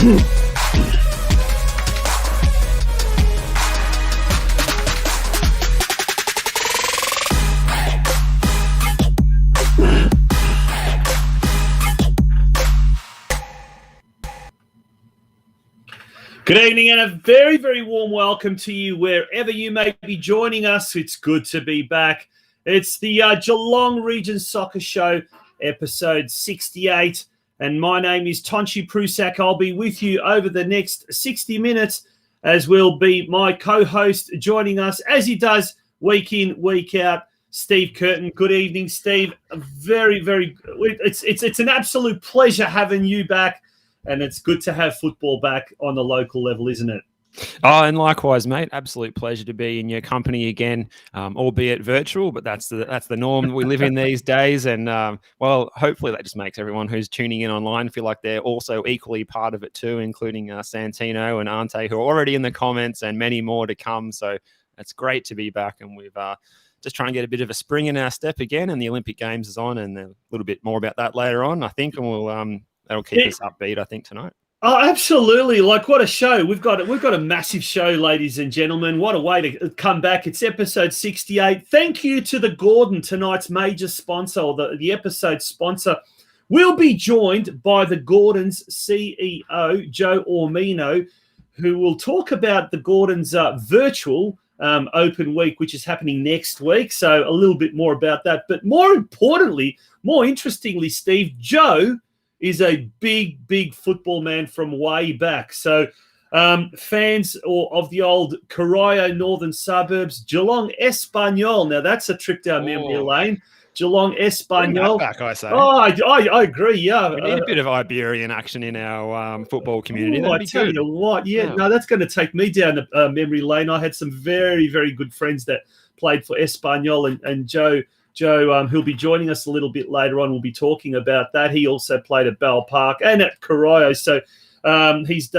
Good evening and a very, very warm welcome to you wherever you may be joining us. It's good to be back. It's the Geelong Region Soccer Show, episode 68. And my name is Tonchi Prusak. I'll be with you over the next 60 minutes, as will be my co-host joining us, as he does week in, week out, Steve Curtin. Good evening, Steve. It's an absolute pleasure having you back. And it's good to have football back on the local level, isn't it? Oh, and likewise, mate. Absolute pleasure to be in your company again, albeit virtual, but that's the norm we live in these days. And, well, hopefully that just makes everyone who's tuning in online feel like they're also equally part of it too, including Santino and Ante, who are already in the comments, and many more to come. So it's great to be back, and we've just trying to get a bit of a spring in our step again, and the Olympic Games is on, and a little bit more about that later on, I think, and we'll that'll keep us upbeat, I think, tonight. Oh, absolutely. Like, what a show. We've got a massive show, ladies and gentlemen. What a way to come back. It's episode 68. Thank you to the Gordon, tonight's major sponsor, or the episode sponsor. We'll be joined by the Gordon's CEO, Joe Ormino, who will talk about the Gordon's virtual open week, which is happening next week. So a little bit more about that. But more importantly, more interestingly, Steve, Joe is a big football man from way back. So fans of the old Corio northern suburbs, Geelong Espanyol. Now, that's a trip down memory lane. Geelong Espanyol. Back, I say. Oh, I agree, yeah. We need a bit of Iberian action in our football community. I tell you what, no, that's going to take me down the memory lane. I had some very, very good friends that played for Espanyol, and Joe, who'll be joining us a little bit later on, will be talking about that. He also played at Bell Park and at Corio, so he's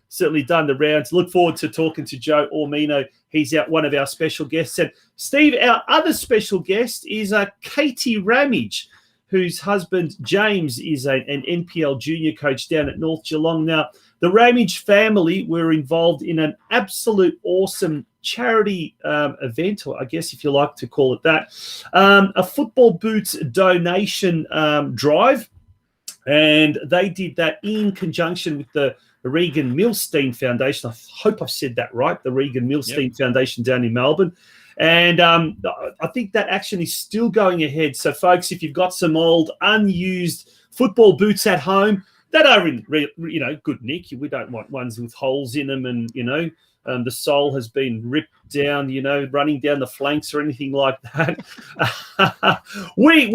certainly done the rounds. Look forward to talking to Joe Ormino. He's one of our special guests. And Steve, our other special guest is Katie RAMMAGE, whose husband James is an NPL junior coach down at North Geelong. Now, the RAMMAGE family were involved in an absolute awesome charity event, or I guess if you like to call it that, a football boots donation drive. And they did that in conjunction with the Regan Millstein Foundation. I hope I've said that right, the Regan Millstein Foundation down in Melbourne. And I think that action is still going ahead. So, folks, if you've got some old unused football boots at home that are in, good nick, we don't want ones with holes in them and, the sole has been ripped down, running down the flanks or anything like that. We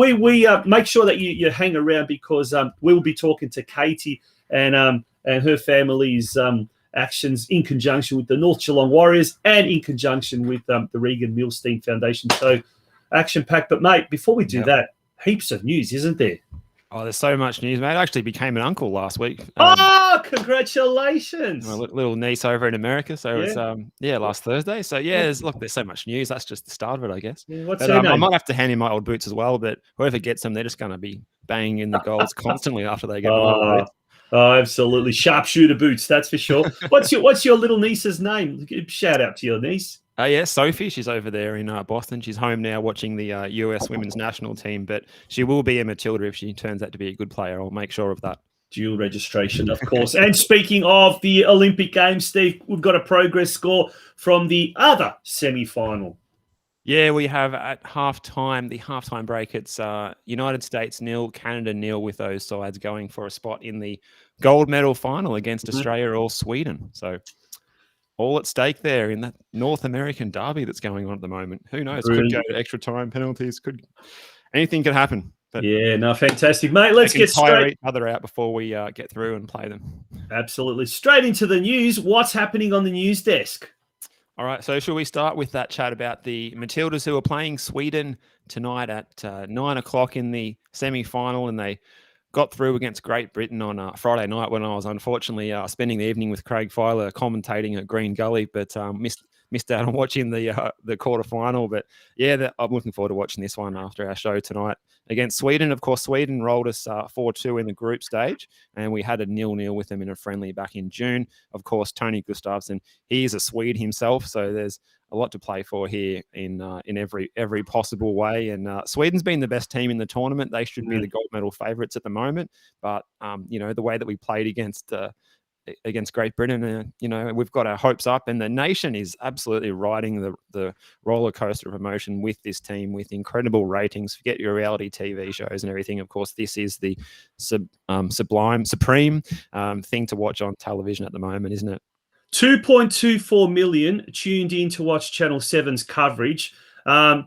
make sure that you hang around, because we'll be talking to Katie and her family's actions in conjunction with the North Geelong Warriors and in conjunction with the Regan Millstein Foundation. So action-packed. But, mate, before we do that, heaps of news, isn't there? Oh, there's so much news, mate. I actually became an uncle last week. Congratulations. My little niece over in America. So it's last Thursday. So there's so much news. That's just the start of it, I guess. Yeah, what's her name? I might have to hand in my old boots as well, but whoever gets them, they're just going to be banging in the goals constantly after they get them. Oh, absolutely. Sharpshooter boots, that's for sure. What's your little niece's name? Shout out to your niece. Sophie. She's over there in Boston. She's home now watching the US women's national team, but she will be a Matilda if she turns out to be a good player. I'll make sure of that. Dual registration, of course. And speaking of the Olympic Games, Steve, we've got a progress score from the other semi-final. Yeah, we have at the halftime break, it's United States 0, Canada 0, with those sides going for a spot in the gold medal final against Australia or Sweden. So all at stake there in that North American derby that's going on at the moment. Who knows? Brilliant. Could go to extra time, penalties. Anything could happen. But fantastic, mate. Let's get straight each other out before we get through and play them. Absolutely. Straight into the news. What's happening on the news desk? All right, so shall we start with that chat about the Matildas, who are playing Sweden tonight at 9 o'clock in the semi-final, and they got through against Great Britain on Friday night when I was unfortunately spending the evening with Craig Filer commentating at Green Gully, but missed missed out on watching the quarter final. But yeah, I'm looking forward to watching this one after our show tonight against Sweden. Of course, Sweden rolled us 4-2 in the group stage, and we had a 0-0 with them in a friendly back in June. Of course, Tony Gustafsson, he is a Swede himself, so there's a lot to play for here in every possible way. And Sweden's been the best team in the tournament. They should be the gold medal favourites at the moment. But the way that we played against Great Britain, we've got our hopes up, and the nation is absolutely riding the roller coaster of emotion with this team, with incredible ratings. Forget your reality TV shows and everything. Of course, this is the supreme thing to watch on television at the moment, isn't it? 2.24 million tuned in to watch Channel 7's coverage.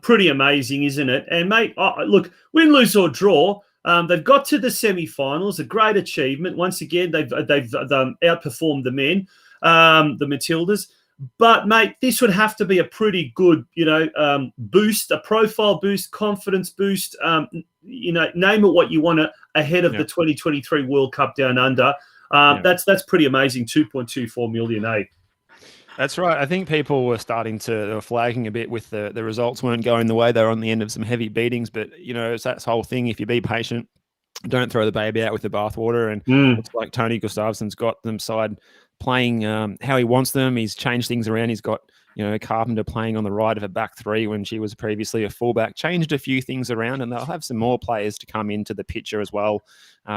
Pretty amazing, isn't it? And mate, look, win, lose or draw, they've got to the semi-finals. A great achievement. Once again, they've outperformed the men, the Matildas. But mate, this would have to be a pretty good, boost, a profile boost, confidence boost. Name it what you want ahead of the 2023 World Cup Down Under. That's pretty amazing. 2.24 million, eh? That's right. I think people were they were flagging a bit with the results weren't going the way. They were on the end of some heavy beatings, but it's that whole thing. If you be patient, don't throw the baby out with the bathwater. And it's like Tony Gustafsson's got them side playing how he wants them. He's changed things around. He's got Carpenter playing on the right of a back three when she was previously a fullback. Changed a few things around, and they'll have some more players to come into the picture as well,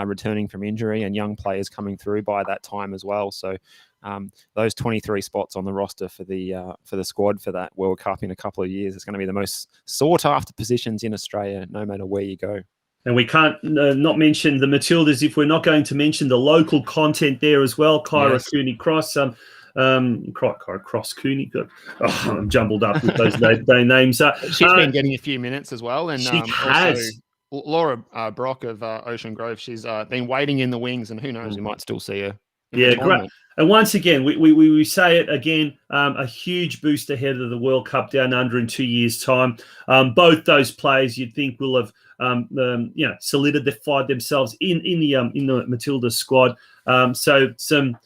returning from injury, and young players coming through by that time as well. So those 23 spots on the roster for the squad for that World Cup in a couple of years is going to be the most sought after positions in Australia, no matter where you go. And we can't not mention the Matildas if we're not going to mention the local content there as well. Kyra Cooney Cross, Cross Cooney. I'm jumbled up with those names. She's been getting a few minutes as well, and she has. Also, Laura Brock of Ocean Grove. She's been waiting in the wings, and who knows, we might still see her. Yeah, great. And once again, we say it again, a huge boost ahead of the World Cup Down Under in 2 years' time. Both those players you'd think will have solidified themselves in the Matilda squad. So some,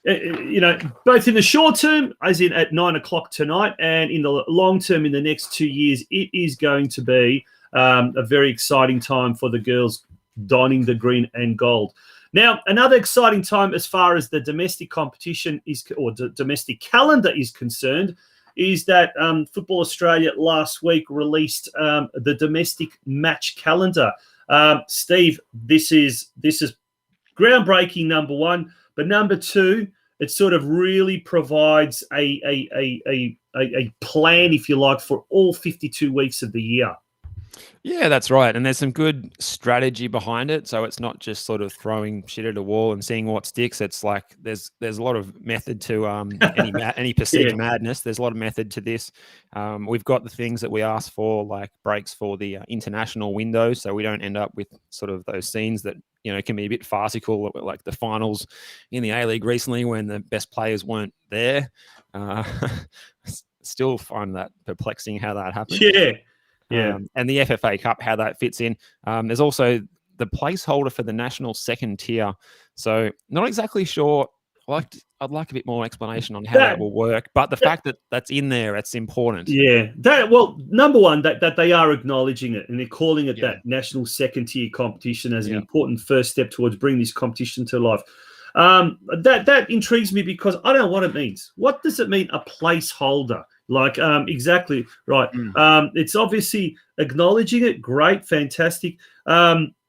both in the short term, as in at 9 o'clock tonight, and in the long term, in the next 2 years, it is going to be a very exciting time for the girls donning the green and gold. Now, another exciting time as far as the domestic competition domestic calendar is concerned, is that Football Australia last week released the domestic match calendar. Steve, this is groundbreaking, number one, but number two, it sort of really provides a plan, if you like, for all 52 weeks of the year. Yeah, that's right. And there's some good strategy behind it. So it's not just sort of throwing shit at a wall and seeing what sticks. It's like there's a lot of method to any perceived madness. There's a lot of method to this. We've got the things that we asked for, like breaks for the international window, so we don't end up with sort of those scenes that can be a bit farcical, like the finals in the A-League recently when the best players weren't there. Still find that perplexing how that happened. Yeah. And the FFA Cup, how that fits in. There's also the placeholder for the national second tier. So not exactly sure. I'd like a bit more explanation on how that will work. But the fact that that's in there, it's important. Yeah. Number one, that they are acknowledging it, and they're calling it that national second tier competition as an important first step towards bringing this competition to life. That intrigues me because I don't know what it means. What does it mean, a placeholder? Like, exactly right. It's obviously acknowledging it. Great, fantastic.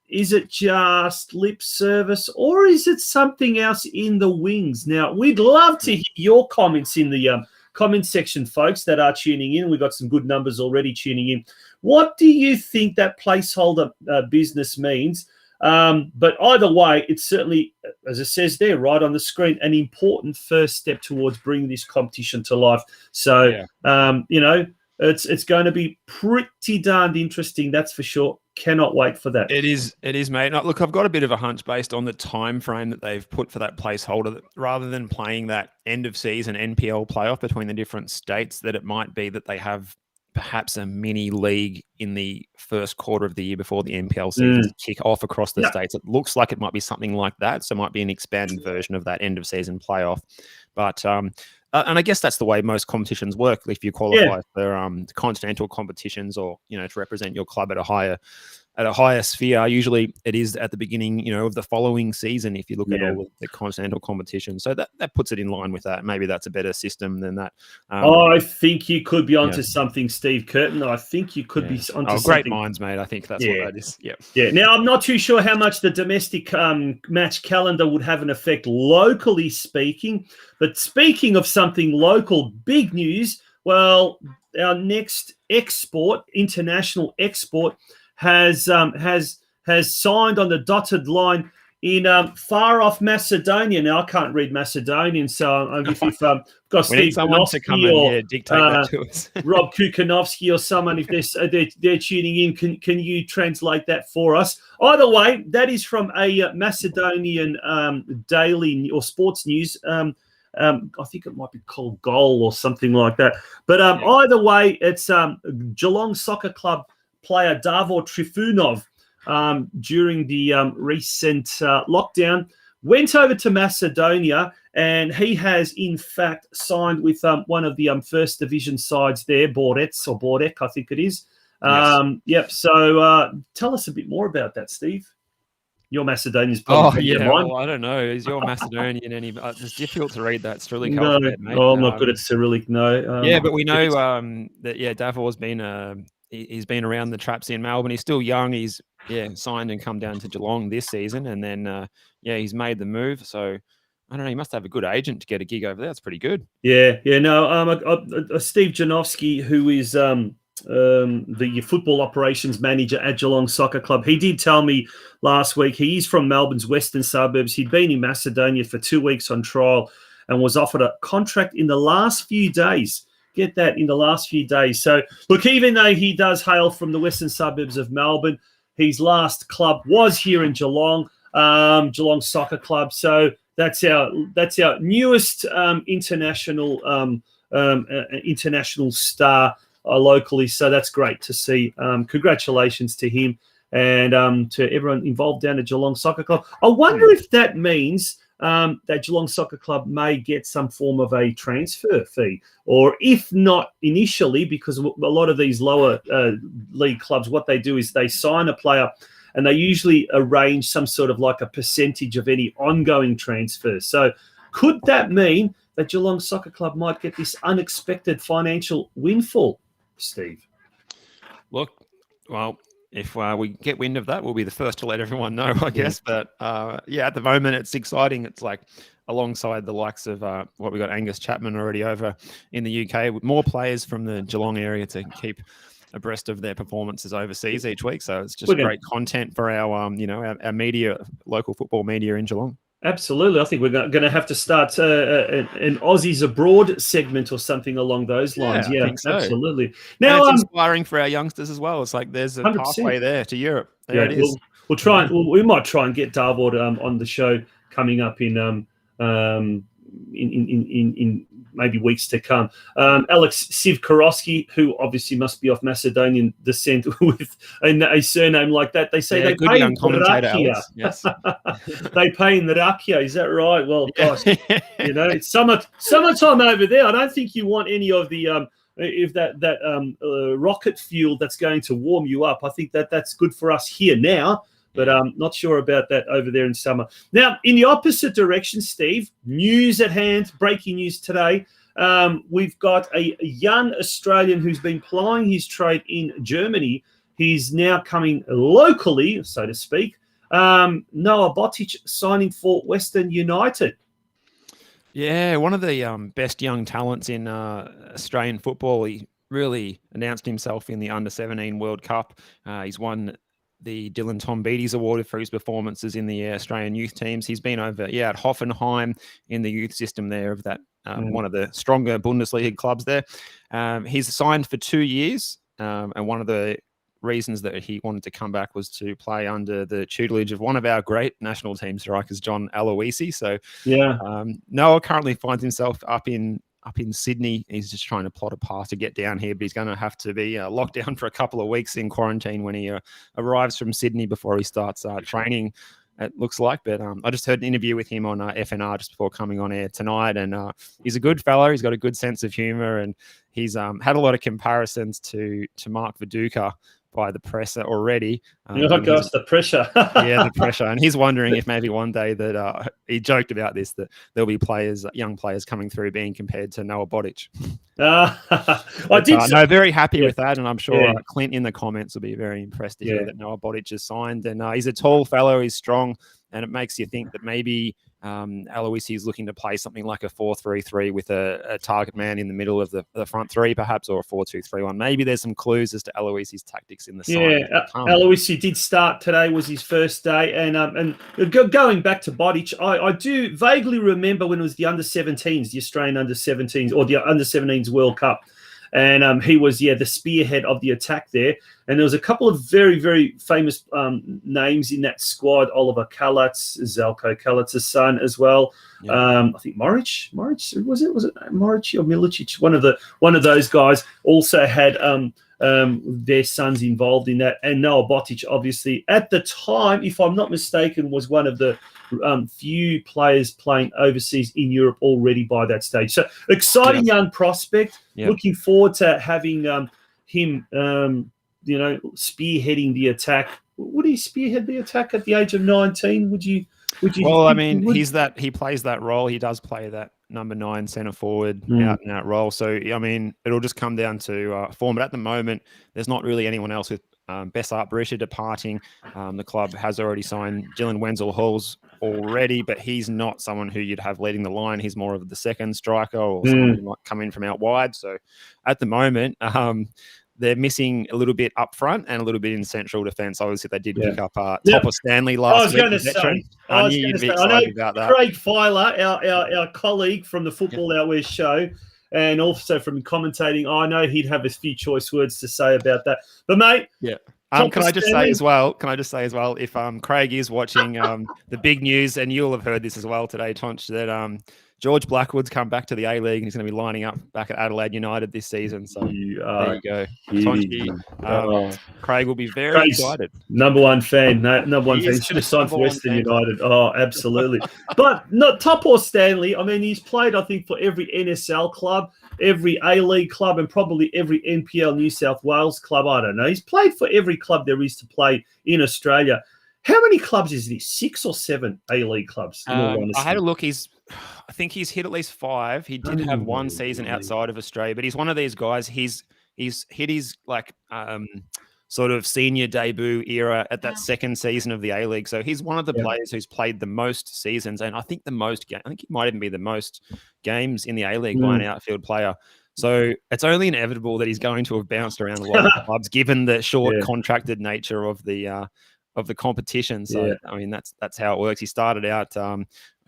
Is it just lip service, or is it something else in the wings? Now, we'd love to hear your comments in the comment section, folks, that are tuning in. We've got some good numbers already tuning in. What do you think that placeholder business means? But either way, it's certainly, as it says there, right on the screen, an important first step towards bringing this competition to life. So, it's going to be pretty darned interesting, that's for sure. Cannot wait for that. It is, mate. Now, look, I've got a bit of a hunch based on the time frame that they've put for that placeholder, that rather than playing that end of season NPL playoff between the different states, that it might be that they have perhaps a mini league in the first quarter of the year before the NPL season kick off across the states. It looks like it might be something like that. So it might be an expanded version of that end of season playoff. But and I guess that's the way most competitions work. If you qualify for continental competitions, or to represent your club at a higher sphere, usually it is at the beginning, of the following season. If you look at all of the continental competitions, so that puts it in line with that. Maybe that's a better system than that. I think you could be onto something, Steve Curtin. I think you could be onto great something. minds, mate. I think that's what that is. Yeah. Now, I'm not too sure how much the domestic match calendar would have an effect locally speaking. But speaking of something local, big news. Well, our next international export, has signed on the dotted line in far off Macedonia. Now, I can't read Macedonian, so if you've got Steve someone to come and dictate that to us. Rob Kukanovsky or someone, if they're tuning in, can you translate that for us? Either way, that is from a Macedonian daily or sports news. I think it might be called Goal or something like that. But either way, it's Geelong Soccer Club player Davor Trifunov, during the recent lockdown, went over to Macedonia, and he has in fact signed with one of the first division sides there, Bordec, I think it is. So tell us a bit more about that, Steve. Your Macedonian's probably mine. Well, I don't know. Is your Macedonian any? It's difficult to read that Cyrillic no, alphabet, mate. I'm not good at Cyrillic. No. But we know that Davor's been he's been around the traps in Melbourne. He's still young. He's signed and come down to Geelong this season, and then he's made the move. So I don't know. He must have a good agent to get a gig over there. That's pretty good. No. Steve Janowski, who is the football operations manager at Geelong Soccer Club, he did tell me last week he's from Melbourne's western suburbs. He'd been in Macedonia for 2 weeks on trial and was offered a contract in the last few days. Get that, in the last few days. So, look, even though he does hail from the western suburbs of Melbourne, his last club was here in Geelong, Geelong Soccer Club. So that's our newest international star locally. So that's great to see. Congratulations to him and to everyone involved down at Geelong Soccer Club. I wonder if that means that Geelong Soccer Club may get some form of a transfer fee, or if not initially, because a lot of these lower league clubs, what they do is they sign a player and they usually arrange some sort of like a percentage of any ongoing transfer. So could that mean that Geelong Soccer Club might get this unexpected financial windfall, Steve? Look, well, if we get wind of that, we'll be the first to let everyone know, I guess. But at the moment, it's exciting. It's like alongside the likes of what we got Angus Chapman already over in the UK, with more players from the Geelong area to keep abreast of their performances overseas each week. So it's just great content for our our media, local football media in Geelong. Absolutely. I think we're going to have to start an Aussies Abroad segment or something along those lines. Yeah, I think so. Absolutely. Now, it's inspiring for our youngsters as well. It's like there's a 100%. Pathway there to Europe. There it is. We'll try. We might try and get Davor on the show coming up in maybe weeks to come. Alex Sivkorowski, who obviously must be of Macedonian descent with a surname like that. They say they pay in Rakia. Yes. They pay in Rakia. Is that right? Well, gosh, it's summertime over there. I don't think you want any of the if that rocket fuel that's going to warm you up. I think that's good for us here now. But I'm not sure about that over there in summer. Now, in the opposite direction, Steve, news at hand, breaking news today. We've got a young Australian who's been plying his trade in Germany. He's now coming locally, so to speak. Noah Botic signing for Western United. Yeah, one of the best young talents in Australian football. He really announced himself in the Under-17 World Cup. He's won the Dylan Tombides Award for his performances in the Australian youth teams. He's been over at Hoffenheim in the youth system there of that one of the stronger Bundesliga clubs there. He's signed for 2 years, and one of the reasons that he wanted to come back was to play under the tutelage of one of our great national team strikers, John Aloisi. So Noah currently finds himself up in Sydney. He's just trying to plot a path to get down here, but he's going to have to be locked down for a couple of weeks in quarantine when he arrives from Sydney before he starts training it looks like. But I just heard an interview with him on FNR just before coming on air tonight, and he's a good fellow. He's got a good sense of humour, and he's had a lot of comparisons to Mark Viduka by the presser already. Oh gosh, the pressure. Yeah, the pressure. And he's wondering if maybe one day that he joked about this, that there'll be young players coming through being compared to Noah Bodic. No, very happy with that. And I'm sure Clint in the comments will be very impressed to hear that Noah Bodic is signed. And he's a tall fellow, he's strong, and it makes you think that maybe Aloisi is looking to play something like a 4-3-3 with a target man in the middle of the front three, perhaps, or a 4-2-3-1. Maybe there's some clues as to Aloisi's tactics in the side. Yeah, Aloisi did start today, was his first day. And going back to Bodic, I do vaguely remember when it was the under-17s, the Australian under-17s, or the under-17s World Cup. And he was, the spearhead of the attack there. And there was a couple of very, very famous names in that squad. Oliver Kalatz, Zelko Kalatz's son as well. Yeah. I think Moric, was it Moric or Milicic? One of those guys also had their sons involved in that. And Noah Bodic, obviously, at the time, if I'm not mistaken, was one of the few players playing overseas in Europe already by that stage. So exciting young prospect. Yep. Looking forward to having him, spearheading the attack. Would he spearhead the attack at the age of 19? Would you? Well, I mean, he plays that role. He does play that number 9 centre forward out and out role. So I mean, it'll just come down to form. But at the moment, there's not really anyone else with Bessart Berisha departing. The club has already signed Dylan Wenzel-Halls already, but he's not someone who you'd have leading the line. He's more of the second striker or someone who might come in from out wide. So at the moment, they're missing a little bit up front and a little bit in central defence. Obviously, they did pick up Topper Stanley last week. I knew you'd be excited about that. Craig Filer, our colleague from the Football Outwear show, and also from commentating, I know he'd have a few choice words to say about that. But, mate... Can I just say as well, if Craig is watching the big news, and you'll have heard this as well today, Tonch, that George Blackwood's come back to the A-League and he's going to be lining up back at Adelaide United this season. So there you go. Craig will be very excited. Number one fan. He should have signed for Western United. Oh, absolutely. But not Topper Stanley. I mean, he's played, I think, for every NSL club, every A-League club, and probably every NPL New South Wales club. I don't know. He's played for every club there is to play in Australia. How many clubs is this? 6 or 7 A-League clubs? I had a look. I think he's hit at least 5. He did have one season outside of Australia, but he's one of these guys. He's hit his sort of senior debut era at that second season of the A-League. So he's one of the players who's played the most seasons, and I think he might even be the most games in the A-League by an outfield player. So it's only inevitable that he's going to have bounced around a lot of clubs, given the short contracted nature of the competition. So I mean, that's how it works. He started out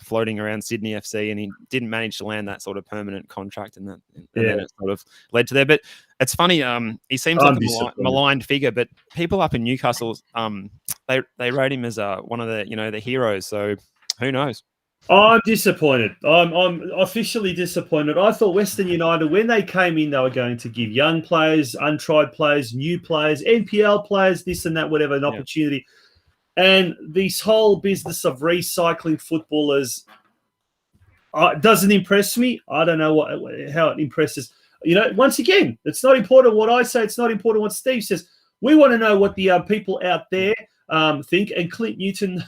floating around Sydney FC, and he didn't manage to land that sort of permanent contract, and then it sort of led to there. But it's funny. He seems like a maligned figure, but people up in Newcastle, they rate him as one of the heroes. So who knows? I'm disappointed. I'm officially disappointed. I thought Western United, when they came in, they were going to give young players, untried players, new players, NPL players, this and that, whatever, an opportunity. And this whole business of recycling footballers doesn't impress me. I don't know how it impresses. Once again, it's not important what I say. It's not important what Steve says. We want to know what the people out there think. And Clint Newton,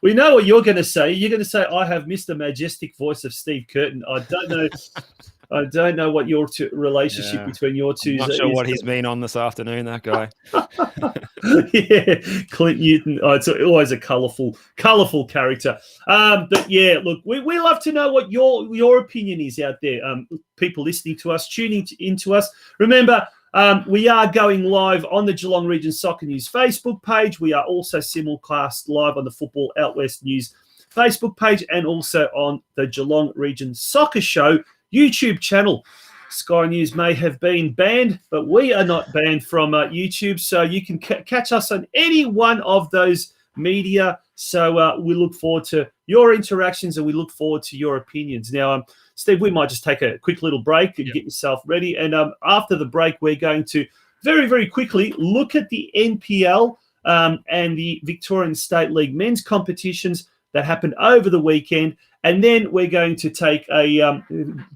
we know what you're going to say. You're going to say, I have Mr. Majestic voice of Steve Curtin. I don't know. I don't know what your relationship between your two is. I'm not sure what he's been on this afternoon, that guy. Clint Newton. Oh, it's always a colourful character. But yeah, look, we love to know what your opinion is out there. People listening to us, tuning into us. Remember, we are going live on the Geelong Region Soccer News Facebook page. We are also simulcast live on the Football Out West News Facebook page, and also on the Geelong Region Soccer Show YouTube channel. Sky News may have been banned, but we are not banned from YouTube, so you can catch us on any one of those media. So we look forward to your interactions, and we look forward to your opinions. Now, Steve, we might just take a quick little break and get yourself ready. And after the break, we're going to very, very quickly look at the NPL and the Victorian State League men's competitions that happened over the weekend. And then we're going to take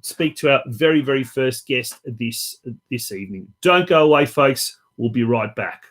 speak to our very, very first guest this evening. Don't go away, folks. We'll be right back.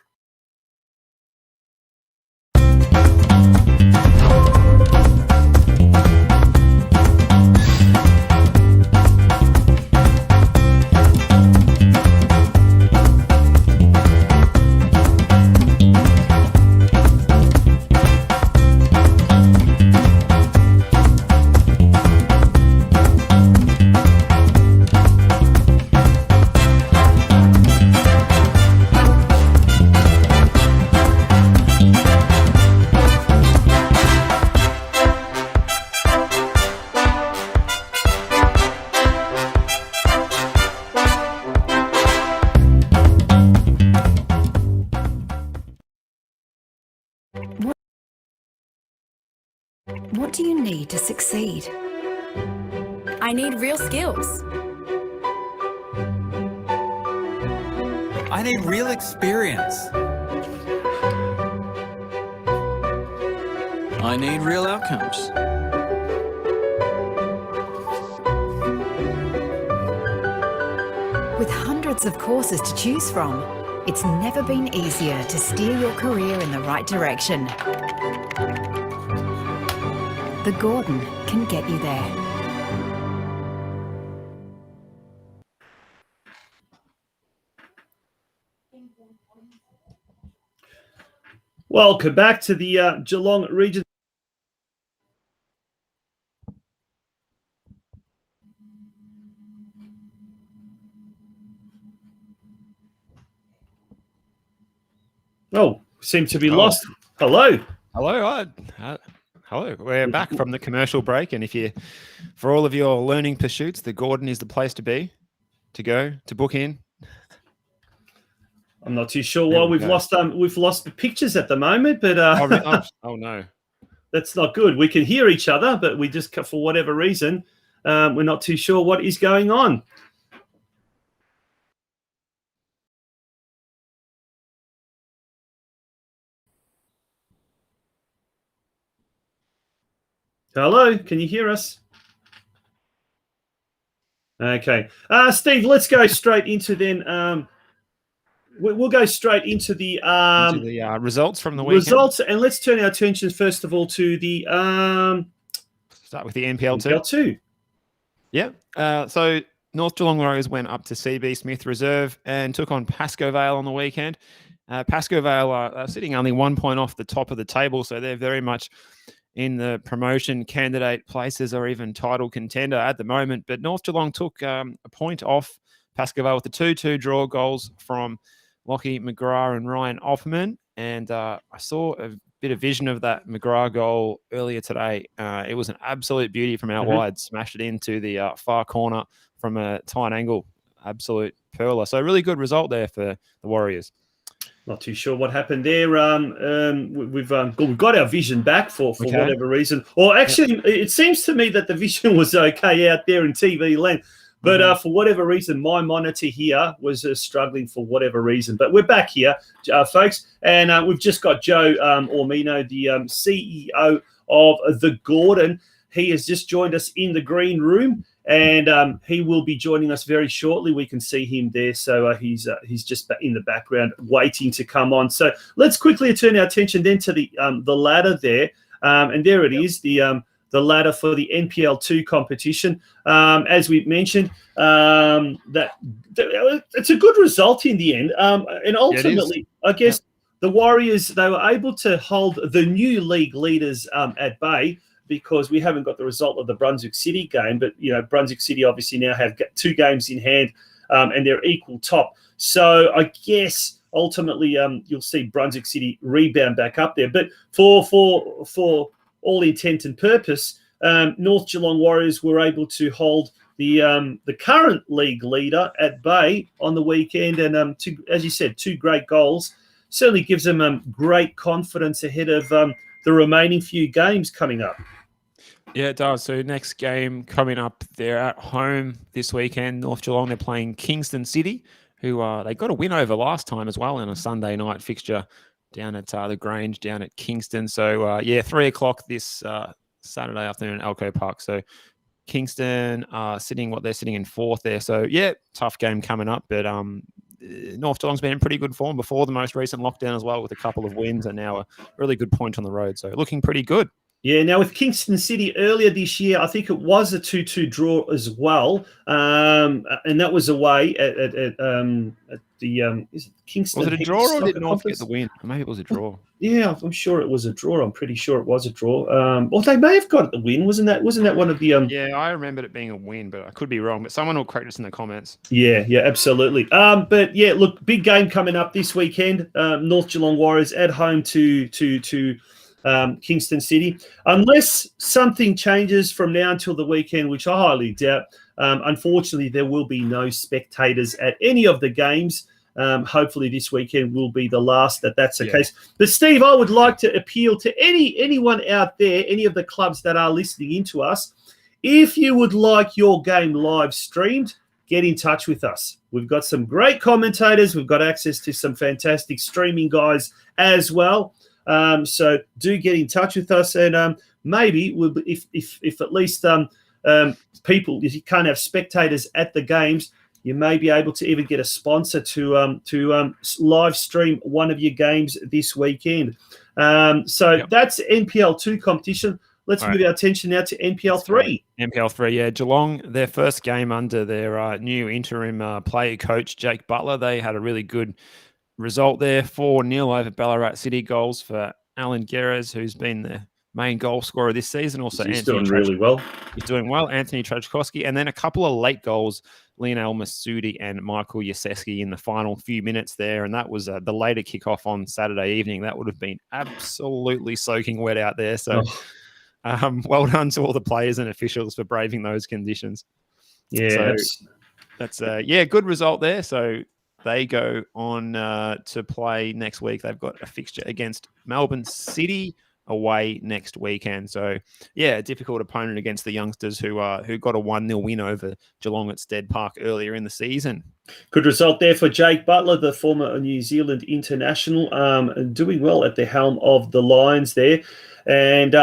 What do you need to succeed? I need real skills. I need real experience. I need real outcomes. With hundreds of courses to choose from, it's never been easier to steer your career in the right direction. The Gordon can get you there. Welcome back to the Geelong Region. Oh, seem to be lost. Hello. Hello. Hello. We're back from the commercial break, and for all of your learning pursuits, the Gordon is the place to be, to go, to book in. I'm not too sure why we've lost the pictures at the moment, but oh no, that's not good. We can hear each other, but we just, for whatever reason, we're not too sure what is going on. Hello, can you hear us? Okay. Steve, let's go straight into then. We'll go straight into the results from the weekend. Results, and let's turn our attention first of all to the start with the NPL2. NPL2. Yeah. So North Geelong Warriors went up to CB Smith Reserve and took on Pascoe Vale on the weekend. Pascoe Vale are sitting only 1 point off the top of the table, so they're very much in the promotion candidate places or even title contender at the moment. But North Geelong took a point off Pascoe Vale with the 2-2 draw goals from Lockie McGrath and Ryan Offerman. And I saw a bit of vision of that McGrath goal earlier today. It was an absolute beauty from out wide, smashed it into the far corner from a tight angle. Absolute perler. So a really good result there for the Warriors. Not too sure what happened there. We've got our vision back for whatever reason. Or actually, it seems to me that the vision was okay out there in TV land. But for whatever reason, my monitor here was struggling for whatever reason. But we're back here, folks. And we've just got Joe Ormino, the CEO of the Gordon. He has just joined us in the green room. And he will be joining us very shortly. We can see him there. So he's just in the background waiting to come on. So let's quickly turn our attention then to the ladder there. And there it is, the ladder for the NPL2 competition. As we mentioned, that it's a good result in the end. And ultimately, I guess the Warriors, they were able to hold the new league leaders at bay, because we haven't got the result of the Brunswick City game. But, Brunswick City obviously now have 2 games in hand and they're equal top. So I guess ultimately you'll see Brunswick City rebound back up there. But for all intent and purpose, North Geelong Warriors were able to hold the current league leader at bay on the weekend. And as you said, 2 great goals. Certainly gives them great confidence ahead of the remaining few games coming up. Yeah, it does. So next game coming up, they're at home this weekend. North Geelong, they're playing Kingston City, who they got a win over last time as well in a Sunday night fixture down at the Grange, down at Kingston. So, 3 o'clock this Saturday afternoon at Elco Park. So Kingston are sitting in fourth there. So, tough game coming up. But North Geelong's been in pretty good form before the most recent lockdown as well, with a couple of wins and now a really good point on the road. So looking pretty good. Yeah, now with Kingston City earlier this year, I think it was a 2-2 draw as well, and that was away at the is it Kingston. Was it a draw or did North get the win? Or maybe it was a draw. Yeah, I'm sure it was a draw. I'm pretty sure it was a draw. Well, they may have got the win. Wasn't that one of the? Yeah, I remembered it being a win, but I could be wrong. But someone will correct us in the comments. Yeah, absolutely. But yeah, look, big game coming up this weekend. North Geelong Warriors at home to Kingston City. Unless something changes from now until the weekend, which I highly doubt, unfortunately, there will be no spectators at any of the games. Hopefully this weekend will be the last that's the case. But Steve, I would like to appeal to anyone out there, any of the clubs that are listening into us. If you would like your game live streamed, get in touch with us. We've got some great commentators. We've got access to some fantastic streaming guys as well. So do get in touch with us, and maybe if at least people, if you can't have spectators at the games, you may be able to even get a sponsor to live stream one of your games this weekend. That's NPL 2 competition. Let's move our attention now to NPL 3. NPL 3, Geelong, their first game under their new interim player coach, Jake Butler. They had a really good result there, 4-0 over Ballarat City. Goals for Alan Guerres, who's been the main goal scorer this season. Also, he's doing really well. He's doing well. Anthony Trajkowski. And then a couple of late goals, Lionel Masudi and Michael Yaseski in the final few minutes there. And that was the later kickoff on Saturday evening. That would have been absolutely soaking wet out there. So well done to all the players and officials for braving those conditions. Yeah, so that's good result there. So they go on to play next week. They've got a fixture against Melbourne City away next weekend. So, a difficult opponent against the youngsters who got a 1-0 win over Geelong at Stead Park earlier in the season. Good result there for Jake Butler, the former New Zealand international, doing well at the helm of the Lions there. And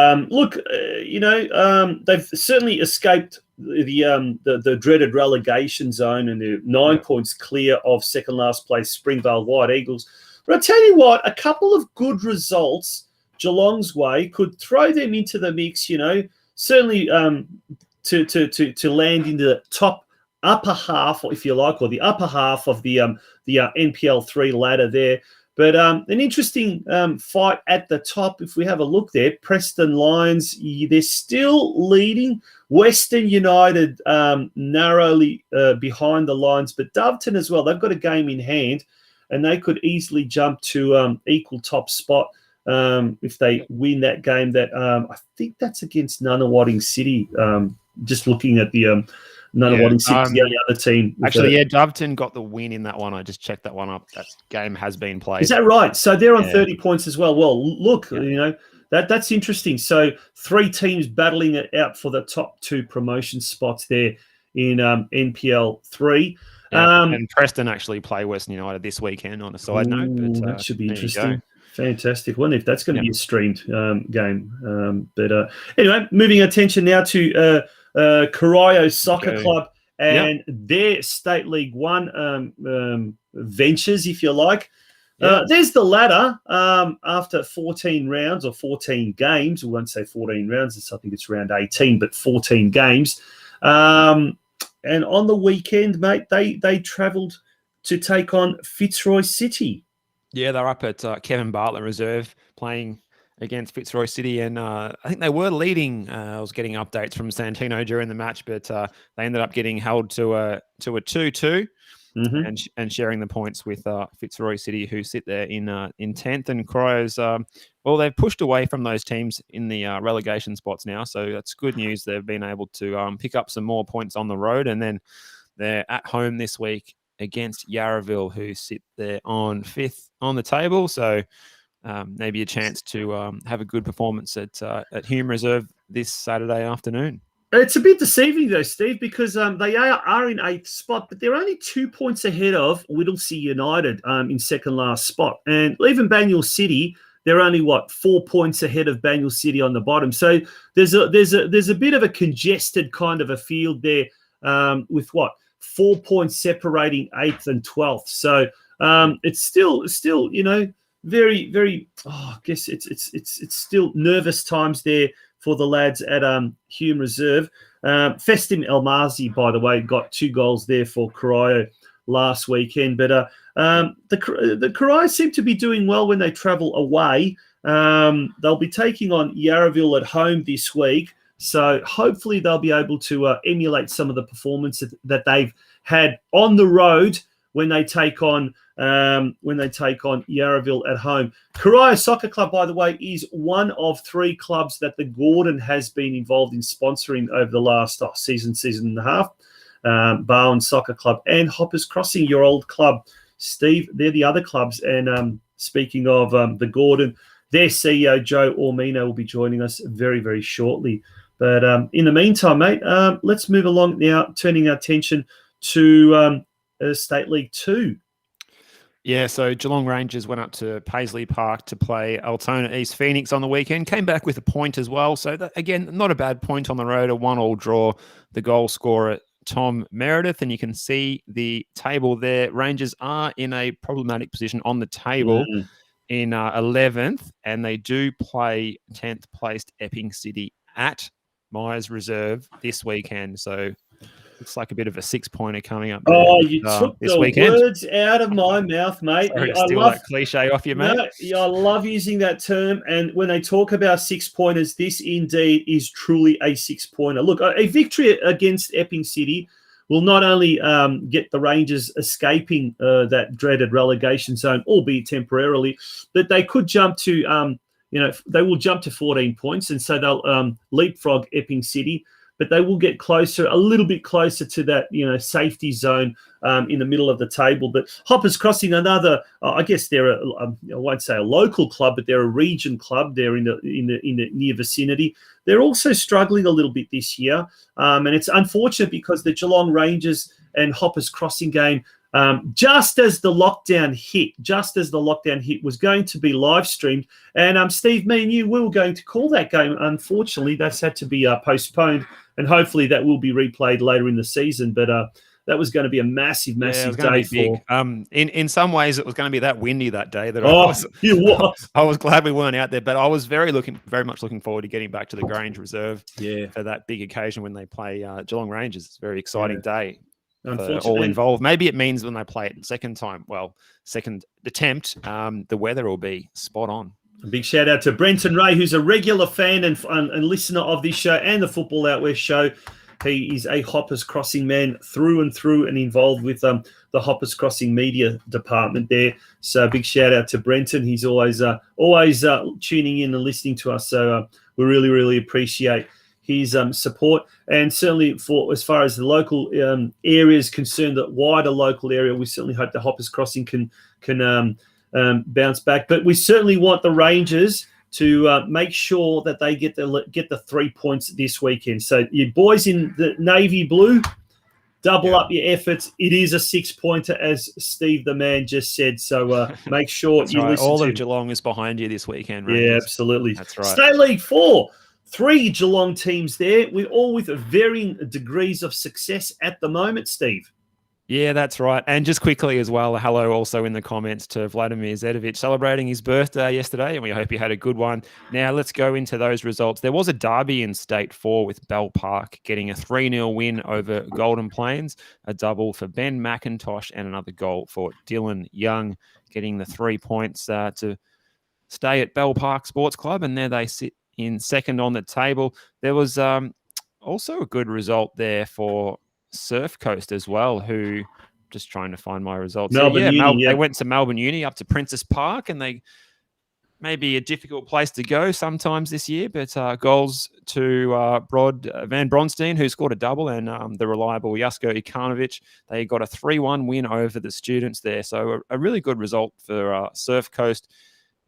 they've certainly escaped the dreaded relegation zone, and they're 9 points clear of second last place Springvale White Eagles. But I tell you what, a couple of good results Geelong's way could throw them into the mix. Certainly to land in the upper half, if you like, or the upper half of the NPL 3 ladder there. But an interesting fight at the top. If we have a look there, Preston Lions, they're still leading. Western United narrowly behind the Lions, but Doveton as well. They've got a game in hand, and they could easily jump to equal top spot if they win that game. That I think that's against Nunawading City. Just looking at the Nunawading City, the only other team. Actually, Doveton got the win in that one. I just checked that one up. That game has been played. Is that right? So they're on 30 points as well. Well, look, that's interesting. So 3 teams battling it out for the top 2 promotion spots there in NPL 3. And Preston actually play Western United this weekend on a side note. But, that should be interesting. Fantastic. Wonder if that's going to be a streamed game. But anyway, moving attention now to Corio Soccer Club and their State League 1 ventures, if you like. There's the ladder after 14 rounds or 14 games. We won't say 14 rounds. I think it's around 18, but 14 games. And on the weekend, mate, they travelled to take on Fitzroy City. Yeah, they're up at Kevin Bartlett Reserve playing against Fitzroy City, and I think they were leading. I was getting updates from Santino during the match, but they ended up getting held to a 2-2 and sharing the points with Fitzroy City, who sit there in 10th. And Crio's, they've pushed away from those teams in the relegation spots now, so that's good news. They've been able to pick up some more points on the road, and then they're at home this week against Yarraville, who sit there on 5th on the table. So maybe a chance to have a good performance at Hume Reserve this Saturday afternoon. It's a bit deceiving though, Steve, because they are in 8th spot, but they're only 2 points ahead of Whittlesea United in second last spot, and even Banyule City, they're only 4 points ahead of Banyule City on the bottom. So there's a bit of a congested kind of a field there, with 4 points separating 8th and 12th. So it's still very, very. I guess it's still nervous times there for the lads at Hume Reserve. Festim Elmazi, by the way, got 2 goals there for Corio last weekend. But the Corio seem to be doing well when they travel away. They'll be taking on Yarraville at home this week. So hopefully they'll be able to emulate some of the performances that they've had on the road when they take on Yarraville at home. Corio Soccer Club, by the way, is one of 3 clubs that the Gordon has been involved in sponsoring over the last season and a half. Barwon Soccer Club and Hoppers Crossing, your old club, Steve. They're the other clubs. And speaking of the Gordon, their CEO, Joe Ormino, will be joining us very, very shortly. But in the meantime, mate, let's move along now, turning our attention to State League 2. Yeah, so Geelong Rangers went up to Paisley Park to play Altona East Phoenix on the weekend. Came back with a point as well. So, that, again, not a bad point on the road, a 1-1 draw. The goal scorer, Tom Meredith. And you can see the table there. Rangers are in a problematic position on the table in 11th. And they do play 10th placed Epping City at Myers Reserve this weekend. So, looks like a bit of a 6-pointer coming up. Oh, you took this the weekend. Words out of my mouth, mate. Sorry to steal that cliche off you, mate. I love using that term. And when they talk about 6-pointers, this indeed is truly a 6-pointer. Look, a victory against Epping City will not only get the Rangers escaping that dreaded relegation zone, albeit temporarily, but they could jump to, they will jump to 14 points. And so they'll leapfrog Epping City. But they will get closer, a little bit closer to that, safety zone in the middle of the table. But Hoppers Crossing, another, I guess they're I won't say a local club, but they're a region club. They're in the near vicinity. They're also struggling a little bit this year, and it's unfortunate because the Geelong Rangers and Hoppers Crossing game, just as the lockdown hit, was going to be live streamed. And Steve, me and you, we were going to call that game. Unfortunately, that's had to be postponed, and hopefully that will be replayed later in the season. But that was going to be a massive day for. In some ways, it was going to be that windy that day that I was glad we weren't out there. But I was very much looking forward to getting back to the Grange Reserve for that big occasion when they play Geelong Rangers. It's a very exciting day. All involved. Maybe it means when they play it second attempt, the weather will be spot on. A big shout out to Brenton Ray, who's a regular fan and listener of this show and the Football Out West show. He is a Hoppers Crossing man through and through and involved with the Hoppers Crossing media department there. So big shout out to Brenton. He's always tuning in and listening to us. So we really, really appreciate his support, and certainly for as far as the local area is concerned, the wider local area, we certainly hope the Hoppers Crossing can bounce back. But we certainly want the Rangers to make sure that they get the 3 points this weekend. So you boys in the navy blue, double up your efforts. It is a 6-pointer, as Steve the man just said. So make sure you listen. All of Geelong is behind you this weekend, Rangers. Yeah, absolutely. That's right. State League 4. 3 Geelong teams there, all with varying degrees of success at the moment, Steve. Yeah, that's right. And just quickly as well, hello also in the comments to Vladimir Zedovic celebrating his birthday yesterday, and we hope you had a good one. Now let's go into those results. There was a derby in State 4 with Bell Park getting a 3-0 win over Golden Plains, a double for Ben McIntosh and another goal for Dylan Young, getting the 3 points to stay at Bell Park Sports Club, and there they sit in second on the table. There was also a good result there for Surf Coast as well, who, just trying to find my results. They went to Melbourne Uni up to Princess Park, and they may be a difficult place to go sometimes this year, but goals to Van Bronstein, who scored a double, and the reliable Jasko Ikanovich. They got a 3-1 win over the students there. So a really good result for Surf Coast.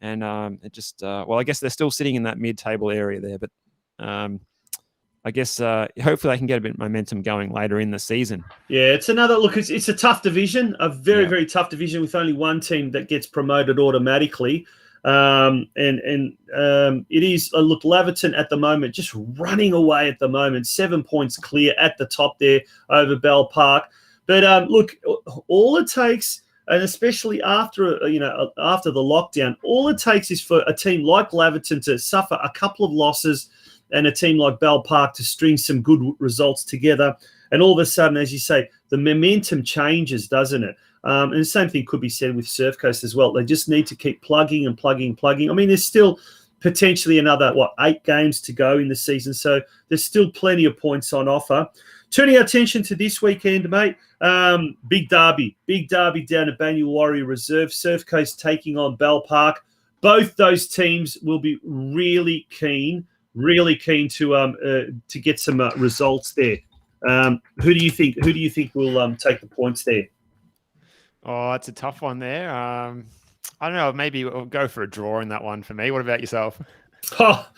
And I guess they're still sitting in that mid-table area there, but I guess hopefully they can get a bit of momentum going later in the season. Yeah, it's another look. It's a tough division, a very very tough division with only one team that gets promoted automatically. It is look, Laverton at the moment just running away at the moment, 7 points clear at the top there over Bell Park. But look, all it takes, and especially after after the lockdown, all it takes is for a team like Laverton to suffer a couple of losses, and a team like Bell Park to string some good results together, and all of a sudden, as you say, the momentum changes, doesn't it? And the same thing could be said with Surf Coast as well. They just need to keep plugging and plugging. I mean, there's still potentially another, 8 games to go in the season, so there's still plenty of points on offer. Turning our attention to this weekend, mate, big derby down at Banyule Warrior Reserve, Surf Coast taking on Bell Park. Both those teams will be really keen to get some results there. Who do you think will take the points there? Oh, it's a tough one there. I don't know. Maybe we'll go for a draw in that one for me. What about yourself? Oh,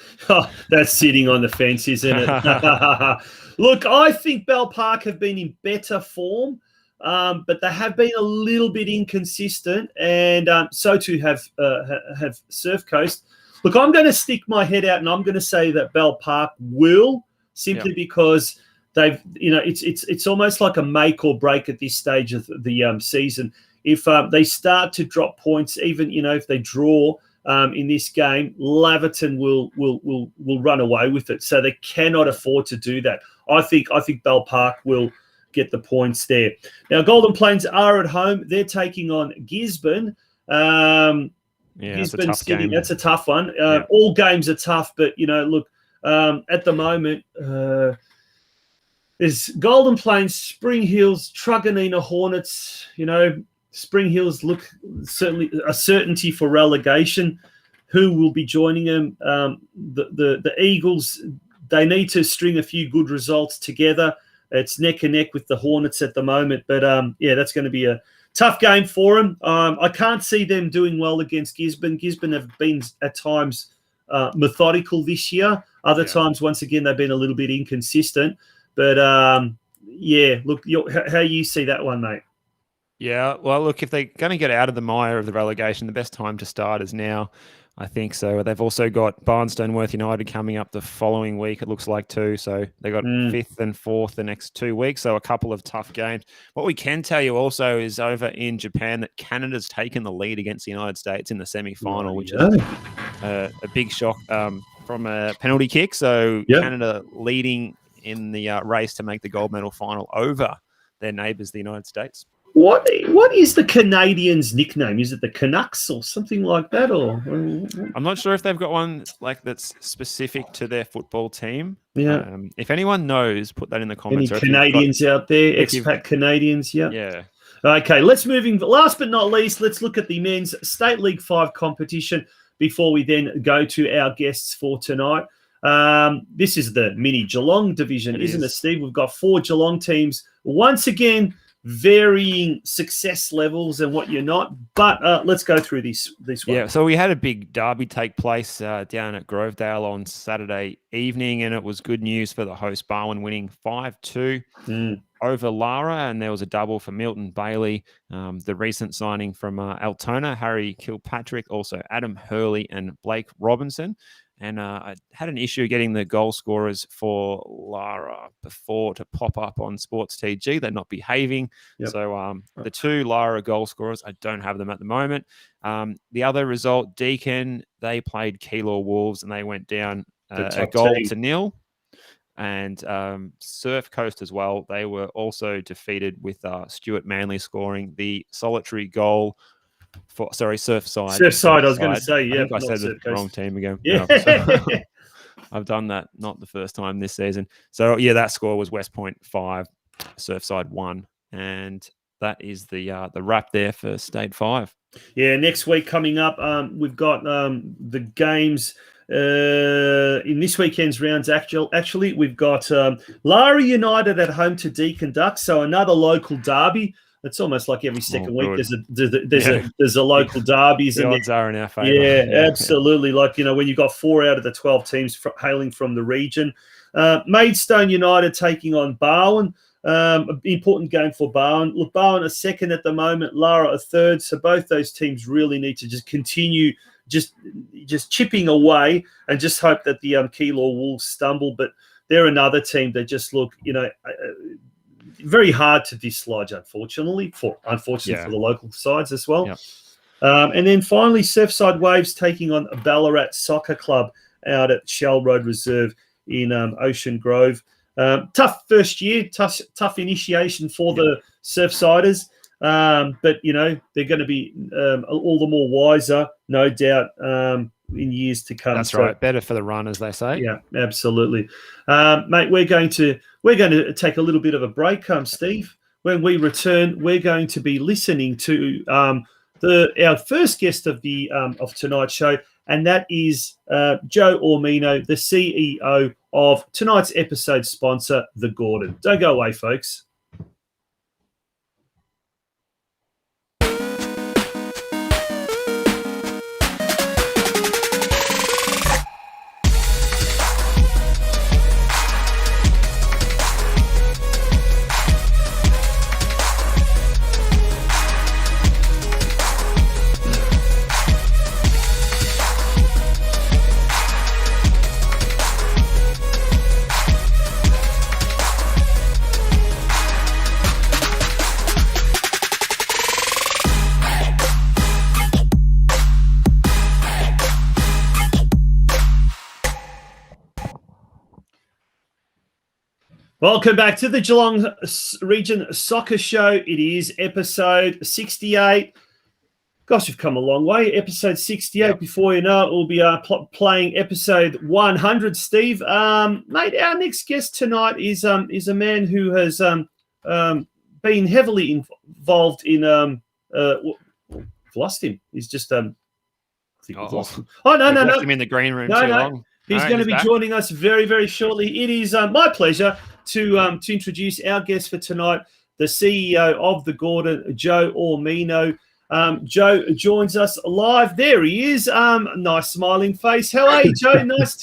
that's sitting on the fence, isn't it? Look, I think Bell Park have been in better form, but they have been a little bit inconsistent, and so too have Surf Coast. Look, I'm going to stick my head out, and I'm going to say that Bell Park will, simply because they've, it's almost like a make or break at this stage of the season. If they start to drop points, even if they draw in this game, Laverton will run away with it. So they cannot afford to do that. I think Bell Park will get the points there. Now, Golden Plains are at home. They're taking on Gisborne. Gisborne City. That's a tough one. All games are tough, but look, at the moment, there's Golden Plains, Spring Hills, Truganina Hornets. Spring Hills look certainly a certainty for relegation. Who will be joining them? The Eagles. They need to string a few good results together. It's neck and neck with the Hornets at the moment, but that's going to be a tough game for them. I can't see them doing well against Gisborne. Gisborne have been at times methodical this year. Other times, once again, they've been a little bit inconsistent. But look, how you see that one, mate? Yeah, well, look, if they're going to get out of the mire of the relegation, the best time to start is now, I think. So they've also got Barnstone Worth United coming up the following week, it looks like, too. So they got 5th and 4th the next 2 weeks. So a couple of tough games. What we can tell you also is over in Japan that Canada's taken the lead against the United States in the semi-final, which is a big shock from a penalty kick. So Canada leading in the race to make the gold medal final over their neighbours, the United States. What is the Canadians' nickname? Is it the Canucks or something like that? Or I'm not sure if they've got one that's specific to their football team. Yeah. If anyone knows, put that in the comments. Any Canadians out there? Expat Canadians? Yeah. Okay, let's move in. Last but not least, let's look at the men's State League 5 competition before we then go to our guests for tonight. This is the mini Geelong division, isn't it, Steve? We've got 4 Geelong teams. Once again, varying success levels and what you're not. But let's go through this one. Yeah, so we had a big derby take place down at Grovedale on Saturday evening, and it was good news for the host Barwon, winning 5-2 over Lara, and there was a double for Milton Bailey, the recent signing from Altona, Harry Kilpatrick, also Adam Hurley and Blake Robinson. And I had an issue getting the goal scorers for Lara before to pop up on Sports TG. They're not behaving. Yep. So the 2 Lara goal scorers, I don't have them at the moment. The other result, Deakin, they played Keilor Wolves and they went down a goal to nil. And Surf Coast as well, they were also defeated with Stuart Manley scoring the solitary goal. Surfside. I was going to say, I think I said the wrong team again. Yeah. I've done that, not the first time this season. So, that score was West Point 5, Surfside 1. And that is the wrap there for State 5. Yeah, next week coming up, we've got the games in this weekend's rounds. Actually, we've got Lara United at home to Deakin Ducks, so another local derby. It's almost like every second week there's a local derby. The odds are in our favour. Yeah, absolutely. Like, when you've got 4 out of the 12 teams hailing from the region. Maidstone United taking on Barwon. Important game for Barwon. Look, Barwon are second at the moment, Lara are third. So both those teams really need to just continue just chipping away and just hope that the Keilor Wolves stumble. But they're another team that just look, very hard to dislodge, unfortunately for the local sides as well. Yep. And then finally, Surfside Waves taking on Ballarat Soccer Club out at Shell Road Reserve in Ocean Grove. Tough first year, tough initiation for the Surfsiders, but they're going to be all the more wiser, no doubt, in years to come. That's right. Better for the run, as they say. Yeah, absolutely, mate. We're going to take a little bit of a break, Steve. When we return, we're going to be listening to our first guest of the of tonight's show, and that is Joe Ormino, the CEO of tonight's episode sponsor, The Gordon. Don't go away, folks. Welcome back to the Geelong Region Soccer Show. It is episode 68. Gosh, we've come a long way. Episode 68. Yep. Before you know it, we'll be playing episode 100. Steve, mate, our next guest tonight is a man who has been heavily involved in. We've lost him. He's just I think we've lost him. Oh no, left him in the green room too long. He's going to be joining us very, very shortly. It is my pleasure to introduce our guest for tonight, the CEO of The Gordon, Joe Ormino. Joe joins us live. There he is. Nice smiling face. How are you, Joe? Nice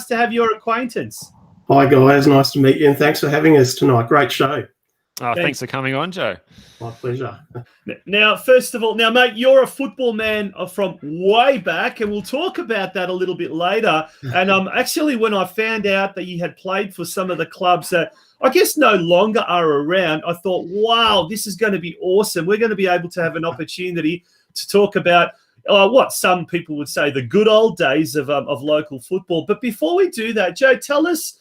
to have your acquaintance. Hi guys, nice to meet you, and thanks for having us tonight. Great show. Oh, thanks for coming on, Joe. My pleasure. Now, first of all, mate, you're a football man from way back, and we'll talk about that a little bit later. And actually, when I found out that you had played for some of the clubs that I guess no longer are around, I thought, wow, this is going to be awesome. We're going to be able to have an opportunity to talk about what some people would say the good old days of local football. But before we do that, Joe, tell us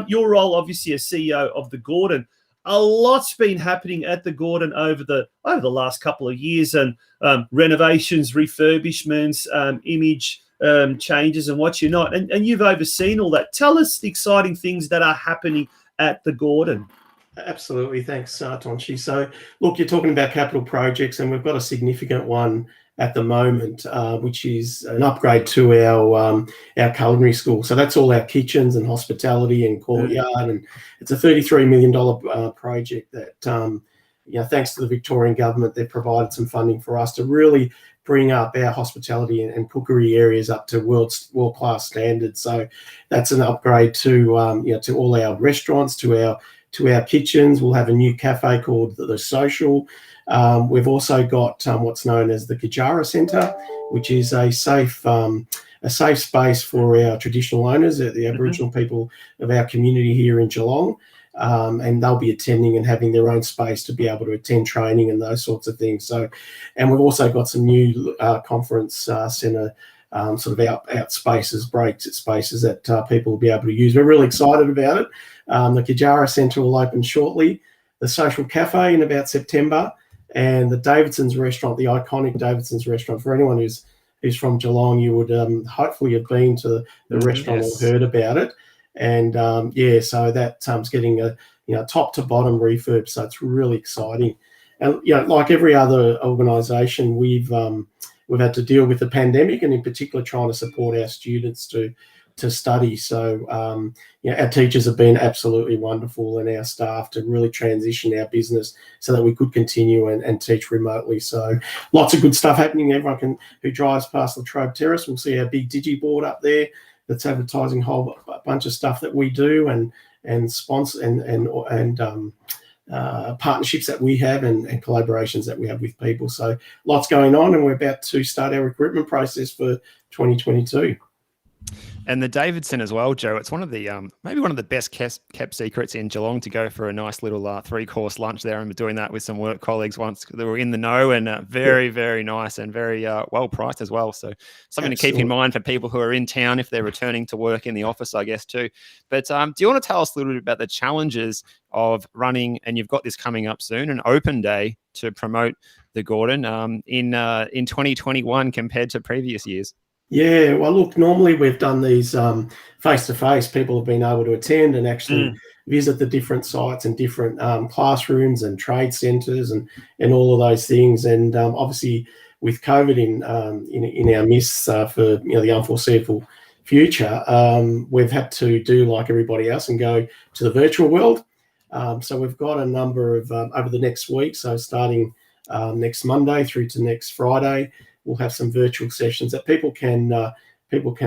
your role, obviously, as CEO of The Gordon. A lot's been happening at The Gordon over the last couple of years, and renovations, refurbishments, image changes, and what you're not. And you've overseen all that. Tell us the exciting things that are happening at The Gordon. Absolutely. Thanks, Tonchi. So, look, you're talking about capital projects, and we've got a significant one at the moment, which is an upgrade to our culinary school. So that's all our kitchens and hospitality and courtyard, and it's a $33 million project that, thanks to the Victorian government, they've provided some funding for us to really bring up our hospitality and cookery areas up to world-class standards. So that's an upgrade to to all our restaurants, to our kitchens. We'll have a new cafe called The Social. We've also got what's known as the Kajara Centre, which is a safe space for our traditional owners, the Aboriginal people of our community here in Geelong, and they'll be attending and having their own space to be able to attend training and those sorts of things. So, and we've also got some new conference centre sort of out spaces, break spaces that people will be able to use. We're really excited about it. The Kajara Centre will open shortly. The Social Cafe in about September. And the Davidson's restaurant, the iconic Davidson's restaurant, for anyone who's from Geelong, you would hopefully have been to the restaurant or heard about it. And so that's getting a top to bottom refurb. So it's really exciting. And like every other organisation, we've had to deal with the pandemic, and in particular trying to support our students to study. So, our teachers have been absolutely wonderful, and our staff to really transition our business so that we could continue and teach remotely. So lots of good stuff happening. Everyone who drives past Latrobe Terrace will see our big digiboard up there. that's advertising a whole bunch of stuff that we do and sponsor and partnerships that we have and collaborations that we have with people. So lots going on, and we're about to start our recruitment process for 2022. And the Davidson as well, Joe. It's one of the maybe one of the best kept secrets in Geelong to go for a nice little 3-course lunch there. I remember doing that with some work colleagues once. They were in the know and very, very nice and very well priced as well. So something to keep in mind for people who are in town if they're returning to work in the office, I guess, too. But do you want to tell us a little bit about the challenges of running, and you've got this coming up soon, an open day to promote the Gordon in 2021 compared to previous years? Yeah, well, look, normally we've done these face-to-face. People have been able to attend and actually visit the different sites and different classrooms and trade centres and all of those things. And obviously, with COVID in our midst for the unforeseeable future, we've had to do like everybody else and go to the virtual world. So we've got a number of over the next week. So starting next Monday through to next Friday, we'll have some virtual sessions that people can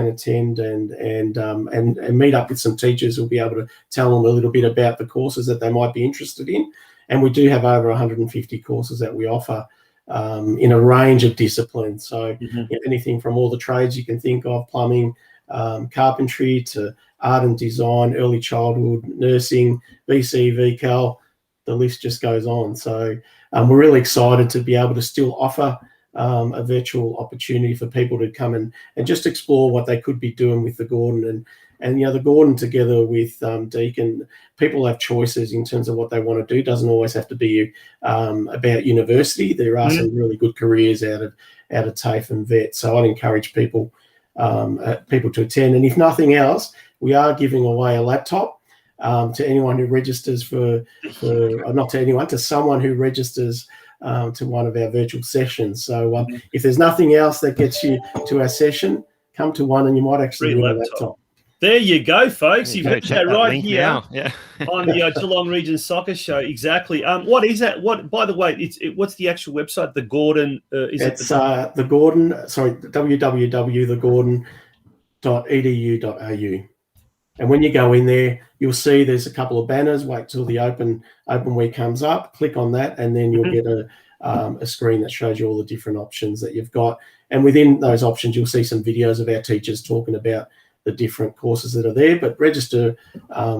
attend and meet up with some teachers who'll be able to tell them a little bit about the courses that they might be interested in. And we do have over 150 courses that we offer in a range of disciplines. So anything from all the trades you can think of, plumbing, carpentry, to art and design, early childhood, nursing, VC, VCAL, the list just goes on. So we're really excited to be able to still offer a virtual opportunity for people to come and just explore what they could be doing with the Gordon. And the Gordon together with Deakin, people have choices in terms of what they want to do. It doesn't always have to be about university. There are some really good careers out of TAFE and VET. So I'd encourage people to attend. And if nothing else, we are giving away a laptop to anyone who registers to someone who registers to one of our virtual sessions. So if there's nothing else that gets you to our session, come to one and you might actually win a laptop. There you go, folks. You've heard that right here on the Geelong Region Soccer Show. Exactly. What is that? By the way, what's the actual website? The Gordon. The Gordon. Sorry, www.thegordon.edu.au. And when you go in there, you'll see there's a couple of banners. Wait till the open week comes up. Click on that, and then you'll get a screen that shows you all the different options that you've got. And within those options, you'll see some videos of our teachers talking about the different courses that are there. But register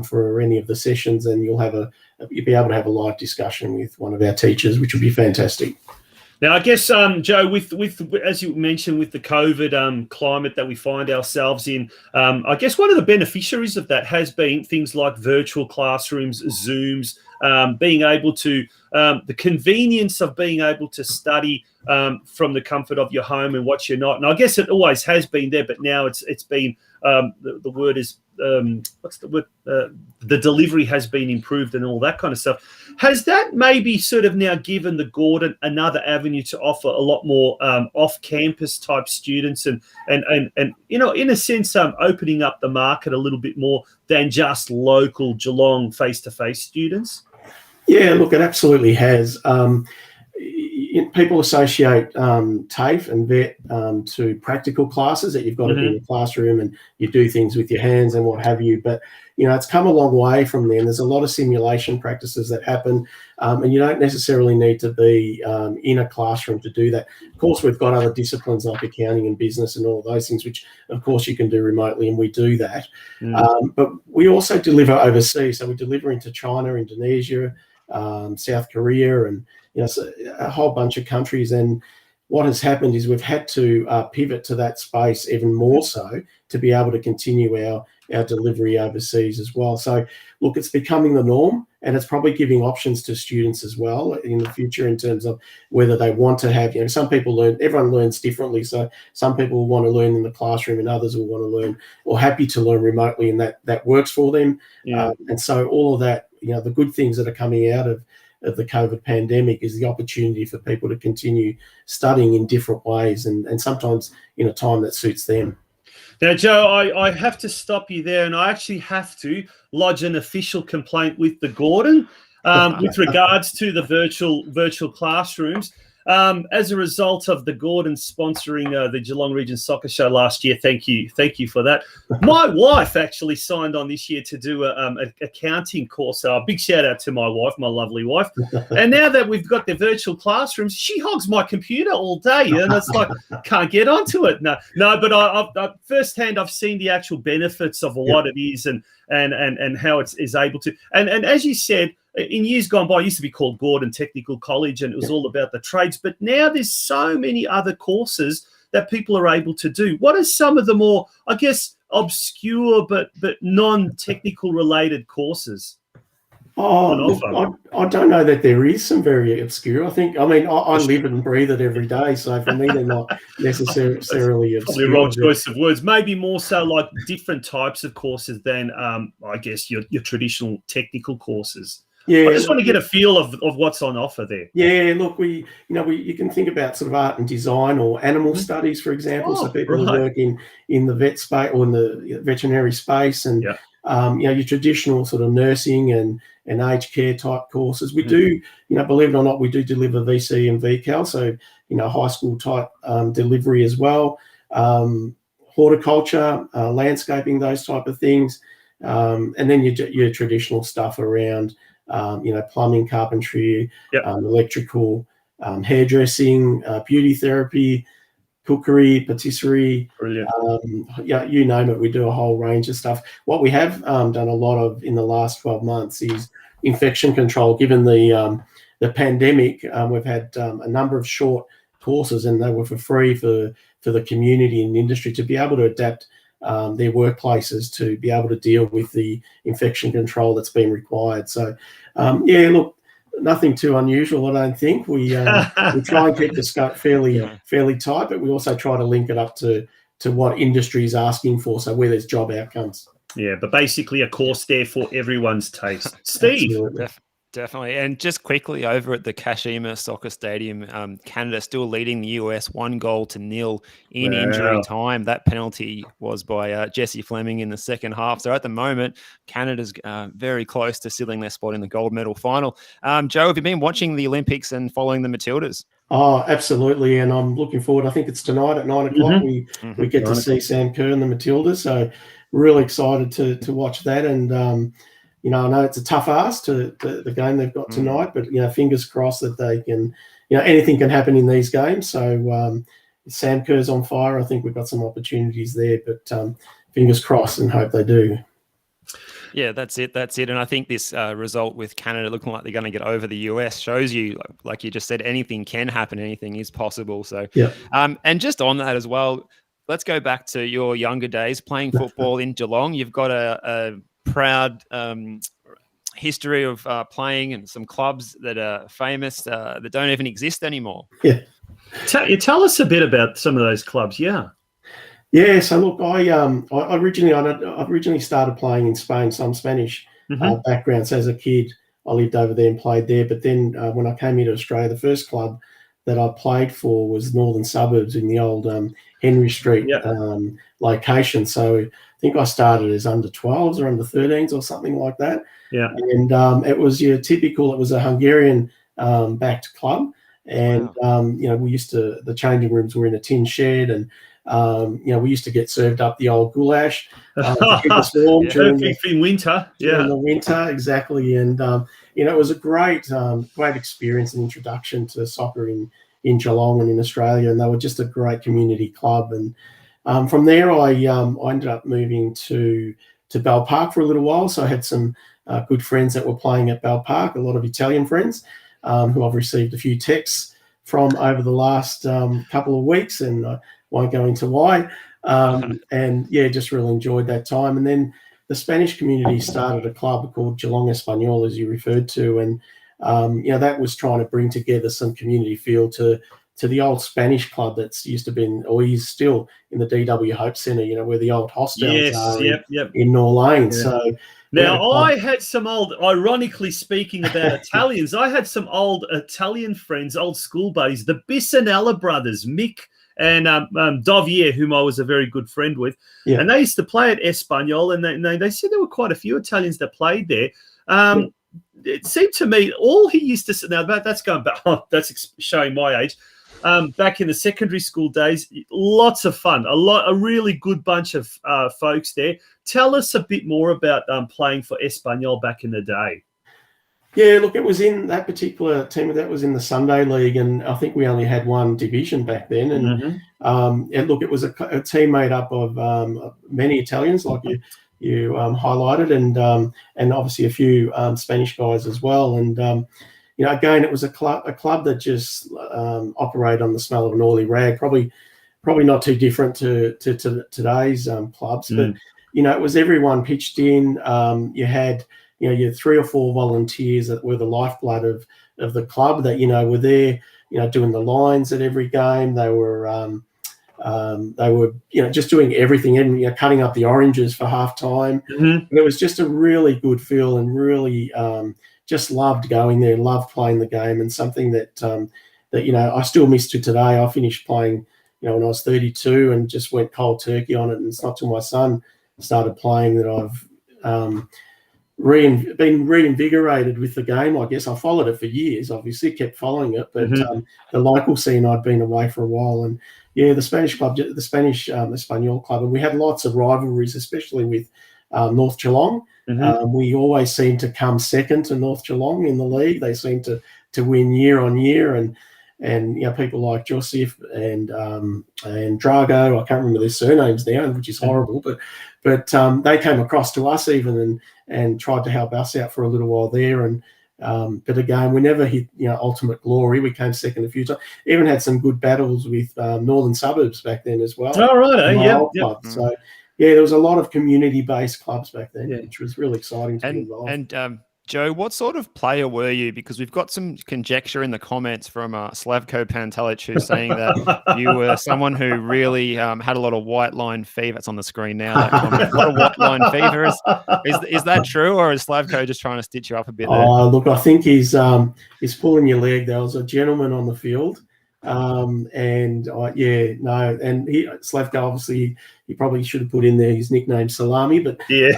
for any of the sessions, and you'll be able to have a live discussion with one of our teachers, which will be fantastic. Now, I guess, Joe, with as you mentioned, with the COVID climate that we find ourselves in, I guess one of the beneficiaries of that has been things like virtual classrooms, Zooms, being able to, the convenience of being able to study from the comfort of your home and what you're not. And I guess it always has been there, but now it's been, the word is, what's the word? The delivery has been improved and all that kind of stuff. Has that maybe sort of now given the Gordon another avenue to offer a lot more off-campus type students and in a sense opening up the market a little bit more than just local Geelong face-to-face students? Yeah, look, it absolutely has. People associate TAFE and VET to practical classes that you've got to be in the classroom and you do things with your hands and what have you. But, it's come a long way from then. There's a lot of simulation practices that happen and you don't necessarily need to be in a classroom to do that. Of course, we've got other disciplines like accounting and business and all of those things, which, of course, you can do remotely, and we do that. But we also deliver overseas. So we deliver into China, Indonesia, South Korea, and a whole bunch of countries. And what has happened is we've had to pivot to that space even more so to be able to continue our delivery overseas as well. So look, it's becoming the norm, and it's probably giving options to students as well in the future in terms of whether they want to have, some people everyone learns differently. So some people want to learn in the classroom and others will want to learn or happy to learn remotely, and that works for them. And so all of that, the good things that are coming out of the COVID pandemic is the opportunity for people to continue studying in different ways and sometimes in a time that suits them. Now, Joe, I have to stop you there, and I actually have to lodge an official complaint with the Gordon with regards to the virtual classrooms. as a result of the Gordon sponsoring the Geelong Region Soccer Show last year, thank you for that. My wife actually signed on this year to do an accounting course. So a big shout out to my wife, my lovely wife. And now that we've got the virtual classrooms, she hogs my computer all day, and it's like can't get onto it. No, but I firsthand I've seen the actual benefits of what it is and how it is able to. And as you said, in years gone by, it used to be called Gordon Technical College, and it was all about the trades. But now there's so many other courses that people are able to do. What are some of the more, I guess, obscure but non-technical related courses? Oh, look, I don't know that there is some very obscure. I live and breathe it every day, so for me they're not necessarily obscure. Probably a wrong choice of words. Maybe more so like different types of courses than, I guess, your traditional technical courses. Yeah, I just want to get a feel of what's on offer there. Yeah, look, you can think about sort of art and design or animal studies, for example. So people who work in the vet space or in the veterinary space, and your traditional sort of nursing and aged care type courses. We do, believe it or not, we do deliver VC and VCAL, so high school type delivery as well. Horticulture, landscaping, those type of things, and then your traditional stuff around. Plumbing, carpentry, electrical, hairdressing, beauty therapy, cookery, patisserie. Brilliant. You name it. We do a whole range of stuff. What we have done a lot of in the last 12 months is infection control. Given the pandemic, we've had a number of short courses, and they were for free for the community and industry to be able to adapt their workplaces to be able to deal with the infection control that's been required. So, look, nothing too unusual, I don't think. We try and keep the scope fairly tight, but we also try to link it up to what industry is asking for, so where there's job outcomes. Yeah, but basically a course there for everyone's taste. Steve. Definitely. And just quickly over at the Kashima Soccer Stadium, Canada still leading the US 1-0 in injury time. That penalty was by Jesse Fleming in the second half. So at the moment, Canada's very close to sealing their spot in the gold medal final. Joe, have you been watching the Olympics and following the Matildas? Oh, absolutely. And I'm looking forward. I think it's tonight at 9 o'clock. We get to see Sam Kerr and the Matildas. So really excited to watch that. And, I know it's a tough ask to the game they've got tonight, but, fingers crossed that they can, anything can happen in these games. So Sam Kerr's on fire. I think we've got some opportunities there, but fingers crossed and hope they do. Yeah, that's it. And I think this result with Canada looking like they're going to get over the US shows you, like you just said, anything can happen. Anything is possible. So, and just on that as well, let's go back to your younger days playing football in Geelong. You've got a proud history of playing in some clubs that are famous that don't even exist anymore. Yeah. Tell us a bit about some of those clubs. Yeah. So look, I originally started playing in Spain, some Spanish background. So as a kid, I lived over there and played there. But then when I came into Australia, the first club that I played for was Northern Suburbs in the old Henry Street location. So I think I started as under 12s or under 13s or something like that. Yeah. And it was your typical, it was a Hungarian backed club. And, the changing rooms were in a tin shed, and, we used to get served up the old goulash to keep us warm during winter. During the winter, exactly. And, it was a great experience and introduction to soccer in Geelong and in Australia. And they were just a great community club. And from there, I ended up moving to Bell Park for a little while. So I had some good friends that were playing at Bell Park, a lot of Italian friends who I've received a few texts from over the last couple of weeks, and I won't go into why. Just really enjoyed that time. And then the Spanish community started a club called Geelong Espanol, as you referred to, and that was trying to bring together some community feel to the old Spanish club that's used to been, or is still in the DW Hope Centre, where the old hostels are in Norlane. Yeah. So now I had some old, ironically speaking about Italians, I had some old Italian friends, old school buddies, the Bisanella brothers, Mick and Dovier, whom I was a very good friend with. Yeah. And they used to play at Espanol, and they said there were quite a few Italians that played there. it seemed to me all he used to say. Now that's going back. That's showing my age. Back in the secondary school days, lots of fun. A really good bunch of folks there. Tell us a bit more about playing for Espanyol back in the day. Yeah, look, it was in that particular team that was in the Sunday League, and I think we only had one division back then. And look, it was a team made up of many Italians, like you highlighted, and obviously a few Spanish guys as well. And again, it was a club that just operated on the smell of an oily rag. Probably not too different to today's clubs, but it was everyone pitched in. You had you had 3 or 4 volunteers that were the lifeblood of the club that were there, doing the lines at every game. They were just doing everything, and cutting up the oranges for half time. And it was just a really good feel, and really just loved going there, loved playing the game, and something that I still miss to today. I finished playing when I was 32 and just went cold turkey on it, and it's not till my son started playing that I've been reinvigorated with the game. I guess I followed it for years, obviously kept following it, but the local scene, I'd been away for a while. And the Spanish club, the Spanish Espanyol club, and we had lots of rivalries, especially with North Geelong. We always seemed to come second to North Geelong in the league. They seemed to win year on year, and people like Joseph and Drago, I can't remember their surnames now, which is horrible, but they came across to us even and tried to help us out for a little while there. And but again, we never hit ultimate glory. We came second a few times. Even had some good battles with Northern Suburbs back then as well. Oh, right, yeah. So there was a lot of community-based clubs back then, which was really exciting to be involved. And Joe, what sort of player were you? Because we've got some conjecture in the comments from Slavko Pantelic, who's saying that you were someone who really had a lot of white line fever. It's on the screen now. That comment. A lot of white line fever. Is that true, or is Slavko just trying to stitch you up a bit there? Look, I think he's pulling your leg. There was a gentleman on the field. Slavko, obviously he probably should have put in there his nickname Salami, but we're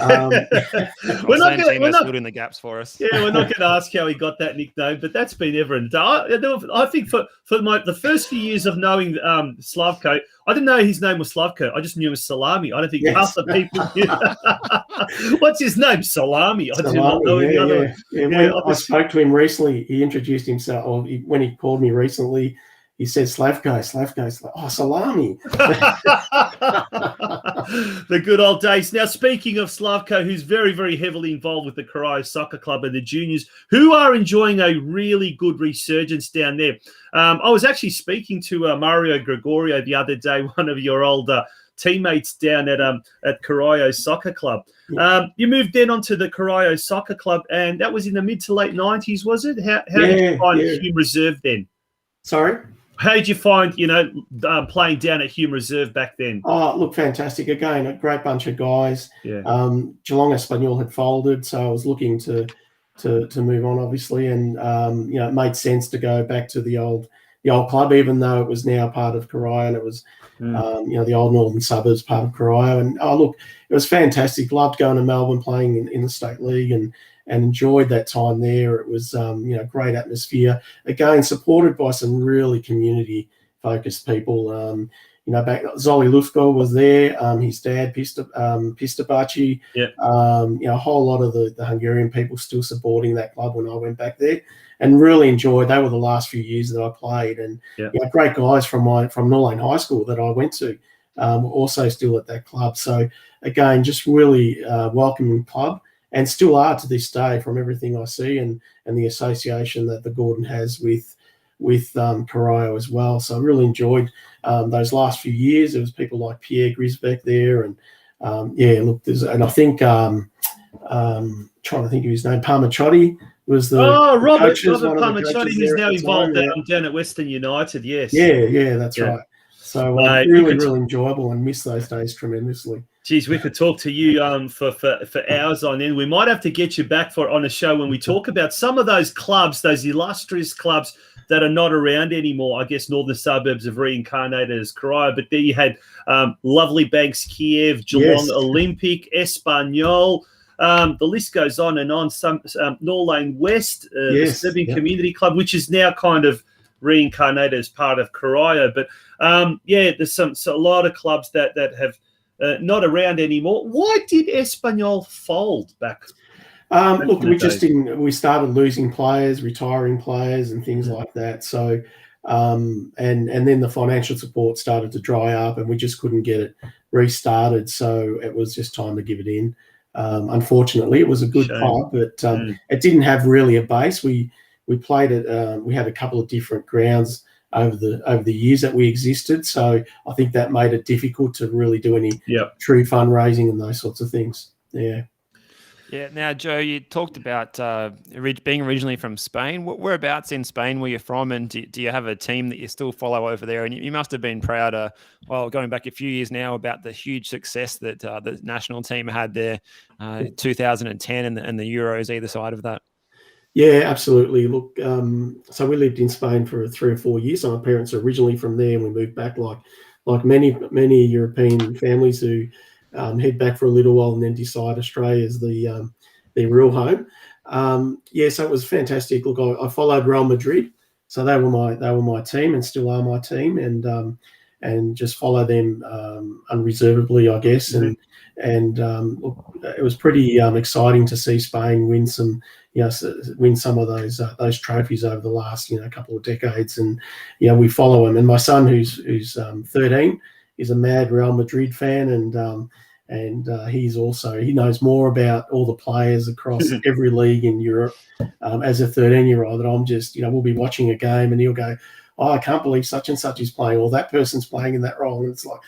not in the gaps for us. Yeah, we're not going to ask how he got that nickname, but that's been ever and done. I think for the first few years of knowing Slavko, I didn't know his name was Slavko. I just knew him as Salami. I don't think half the people knew. What's his name? Salami. I did not know any other. I spoke to him recently. He introduced himself, or when he called me recently, he said Slavko. Oh, Salami. The good old days. Now, speaking of Slavko, who's very, very heavily involved with the Corio Soccer Club and the juniors, who are enjoying a really good resurgence down there. I was actually speaking to Mario Gregorio the other day, one of your old teammates down at Corio Soccer Club. You moved then onto the Corio Soccer Club, and that was in the mid to late 90s, was it? How did you find Hume Reserve then? Sorry? How did you find, playing down at Hume Reserve back then? Oh, look, fantastic. Again, a great bunch of guys. Yeah. Geelong Espanyol had folded, so I was looking to move on, obviously, and it made sense to go back to the old club, even though it was now part of Corio, and it was the old Northern Suburbs part of Corio. And look, it was fantastic. Loved going to Melbourne, playing in the State League, and enjoyed that time there. It was great atmosphere. Again, supported by some really community-focused people. Back Zoli Lufko was there. His dad, Pistabachi. Yeah. A whole lot of the Hungarian people still supporting that club when I went back there, and really enjoyed. They were the last few years that I played, and great guys from Norlane High School that I went to, were also still at that club. So again, just really welcoming club. And still are to this day, from everything I see, and the association that the Gordon has with Corio as well. So I really enjoyed those last few years. There was people like Pierre Grisbeck there, and I think trying to think of his name, Parmachotti was the Robert Parmachotti, who's now involved down at Western United. Yes, that's right. So really enjoyable, and miss those days tremendously. Geez, we could talk to you for hours on end. We might have to get you back on a show when we talk about some of those clubs, those illustrious clubs that are not around anymore. I guess Northern Suburbs have reincarnated as Corio, but there you had Lovely Banks Kiev, Geelong Olympic, Espanyol, The list goes on and on. Some Norlane West, the Serbian Community Club, which is now kind of reincarnated as part of Corio. But there's a lot of clubs that have not around anymore. Why did Espanyol fold back? Look, we started losing players, retiring players, and things like that. So, and then the financial support started to dry up, and we just couldn't get it restarted. So it was just time to give it in. Unfortunately, it was a good club, but it didn't have really a base. We played it. We had a couple of different grounds over the years that we existed. So I think that made it difficult to really do any true fundraising and those sorts of things. Yeah. Yeah. Now, Joe, you talked about being originally from Spain. Whereabouts in Spain were you from, and do you have a team that you still follow over there? And you must have been proud, going back a few years now, about the huge success that the national team had there, 2010 and the Euros either side of that. Yeah, absolutely. Look, so we lived in Spain for 3 or 4 years. So my parents are originally from there, and we moved back like many European families who head back for a little while and then decide Australia is their real home. So it was fantastic. Look, I followed Real Madrid, so they were my team and still are my team, and just follow them unreservedly, I guess. And look, it was pretty exciting to see Spain win some of those trophies over the last couple of decades. And we follow them. And my son, who's 13, is a mad Real Madrid fan, and he knows more about all the players across every league in Europe as a 13-year-old. That I'm just we'll be watching a game and he'll go, "Oh, I can't believe such and such is playing, or that person's playing in that role," and it's like,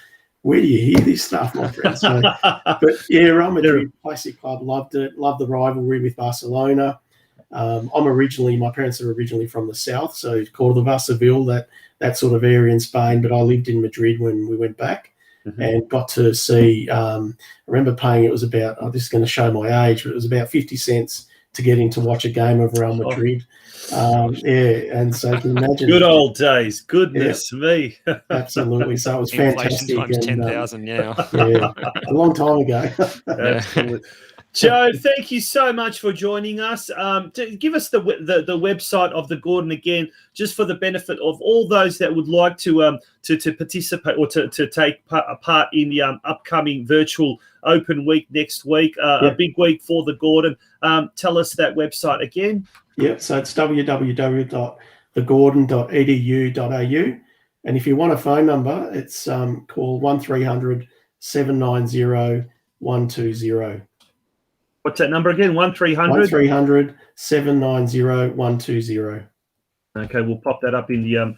where do you hear this stuff, my friend? So, but Real Madrid, classic club, loved it. Loved the rivalry with Barcelona. My parents are originally from the south, so Córdoba, Seville, that sort of area in Spain. But I lived in Madrid when we went back and got to see. I remember paying. It was about. This is going to show my age, but it was about 50 cents to get in to watch a game of Real Madrid. And so you can imagine. Good old days. Goodness me. Absolutely. So it was fantastic. Times 10,000 now. A long time ago. Absolutely. Joe, thank you so much for joining us. Give us the website of the Gordon again, just for the benefit of all those that would like to participate or to take part in the upcoming virtual open week next week, a big week for the Gordon. Tell us that website again. Yeah, so it's www.thegordon.edu.au. And if you want a phone number, it's call 1300 790 120. What's that number again? 1300? 1300 790 120. Okay, we'll pop that up in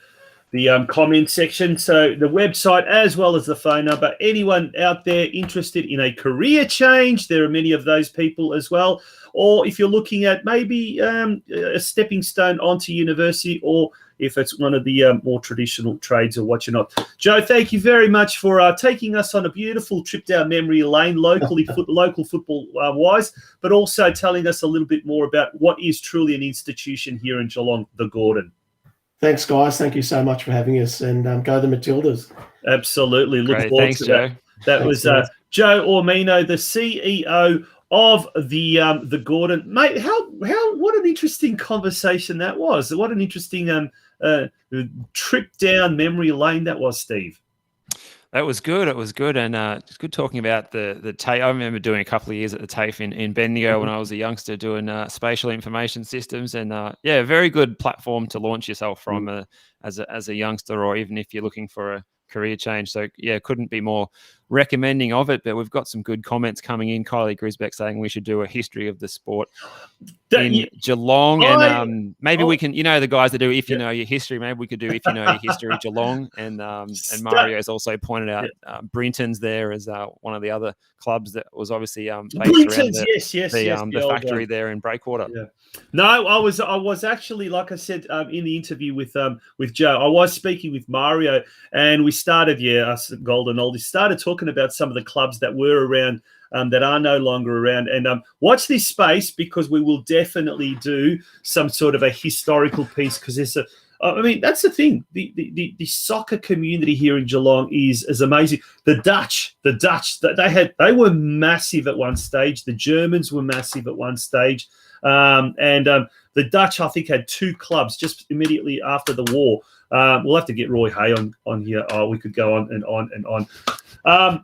the comment section. So the website as well as the phone number. Anyone out there interested in a career change, there are many of those people as well. Or if you're looking at maybe a stepping stone onto university, or if it's one of the more traditional trades or what you're not. Joe, thank you very much for taking us on a beautiful trip down memory lane, local football wise, but also telling us a little bit more about what is truly an institution here in Geelong, the Gordon. Thanks, guys. Thank you so much for having us, and go the Matildas. Absolutely. Look forward Thanks, to Joe. That was Joe Ormino, the CEO of the Gordon. Mate, what an interesting conversation that was. What an interesting trip down memory lane that was, Steve. That was good. It was good. And it's good talking about the TAFE. I remember doing a couple of years at the TAFE in Bendigo when I was a youngster doing spatial information systems. And a very good platform to launch yourself from as a youngster, or even if you're looking for a career change. So, couldn't be more recommending of it. But we've got some good comments coming in. Kylie Grisbeck saying we should do a history of the sport in Geelong. And maybe we can, the guys that do If You Know Your History, maybe we could do If You Know Your History Geelong. And Mario's also pointed out Brinton's there as one of the other clubs that was obviously based around the factory there in Breakwater. Yeah. No, I was actually, like I said in the interview with Joe, I was speaking with Mario, and we started, us Golden Oldies started talking about some of the clubs that were around that are no longer around. And watch this space, because we will definitely do some sort of a historical piece, because there's I mean, that's the thing. The soccer community here in Geelong is amazing. The Dutch, they were massive at one stage. The Germans were massive at one stage, and the Dutch, I think, had 2 clubs just immediately after the war. We'll have to get Roy Hay on here. Oh, we could go on and on and on,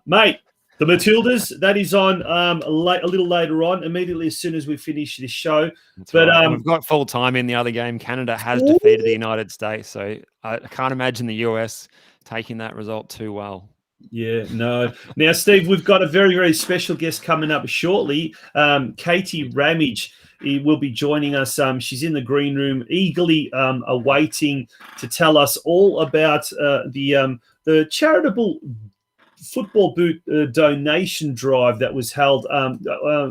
mate. The Matildas, that is on a little later on, immediately as soon as we finish this show. That's but right. We've got full time in the other game. Canada has defeated the United States, so I can't imagine the US taking that result too well. Yeah, no. Now, Steve, we've got a very, very special guest coming up shortly. Katie RAMMAGE will be joining us. She's in the green room, eagerly awaiting to tell us all about the charitable football boot donation drive that was held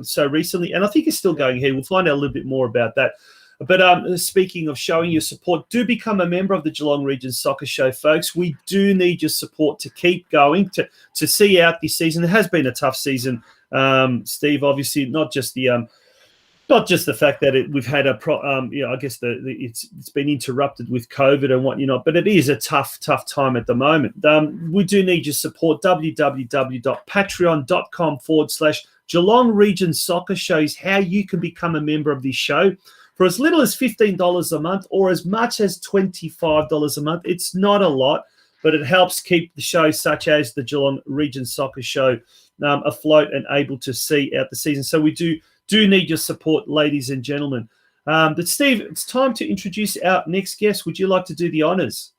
so recently, and I think it's still going ahead. We'll find out a little bit more about that. But speaking of showing your support, do become a member of the Geelong Region Soccer Show, folks. We do need your support to keep going, to see out this season. It has been a tough season, Steve. Obviously, not just the fact that we've had I guess it's been interrupted with COVID and whatnot, but it is a tough time at the moment. We do need your support. www.patreon.com/Geelong Region Soccer Show is how you can become a member of this show. For as little as $15 a month or as much as $25 a month, it's not a lot, but it helps keep the shows such as the Geelong Region Soccer Show afloat and able to see out the season. So we do need your support, ladies and gentlemen. But Steve, it's time to introduce our next guest. Would you like to do the honours?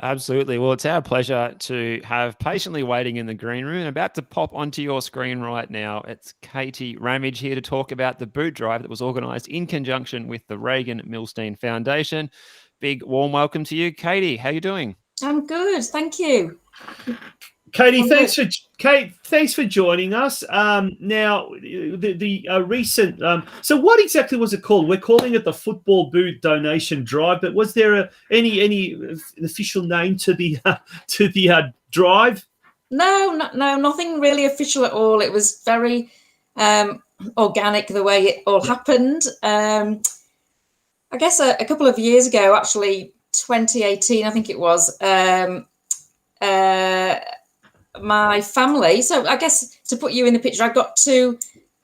Absolutely. Well, it's our pleasure to have patiently waiting in the green room, about to pop onto your screen right now. It's Katie RAMMAGE here to talk about the boot drive that was organised in conjunction with the Regan Millstein Foundation. Big warm welcome to you, Katie. How are you doing? I'm good, thank you. Katie, thanks for joining us. Now, the recent. So, what exactly was it called? We're calling it the Football Boot Donation Drive. But was there any official name to the drive? No, nothing really official at all. It was very organic the way it all happened. I guess a couple of years ago, actually, 2018, I think it was. My family, so I guess to put you in the picture, I've got two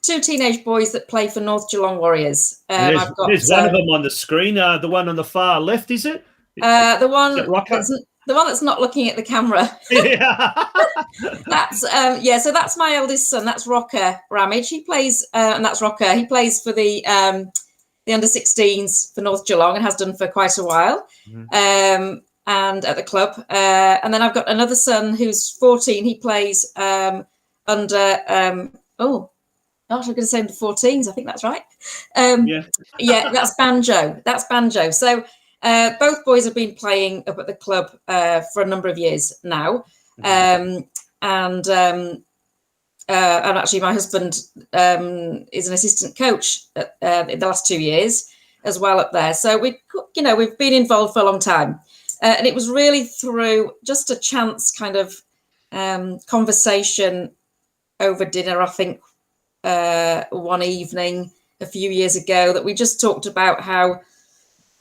teenage boys that play for North Geelong Warriors. There's one of them on the screen. The one on the far left, is it? The one that's not looking at the camera. Yeah. That's so that's my eldest son. That's Rocker RAMMAGE. He plays, and that's Rocker. He plays for the under-16s for North Geelong and has done for quite a while. Mm-hmm. And at the club. And then I've got another son who's 14. He plays under, I'm going to say under 14s. I think that's right. Yeah, that's banjo. So both boys have been playing up at the club for a number of years now. And actually my husband is an assistant coach in the last 2 years as well up there. So we've been involved for a long time. And it was really through just a chance kind of conversation over dinner, I think, one evening a few years ago, that we just talked about how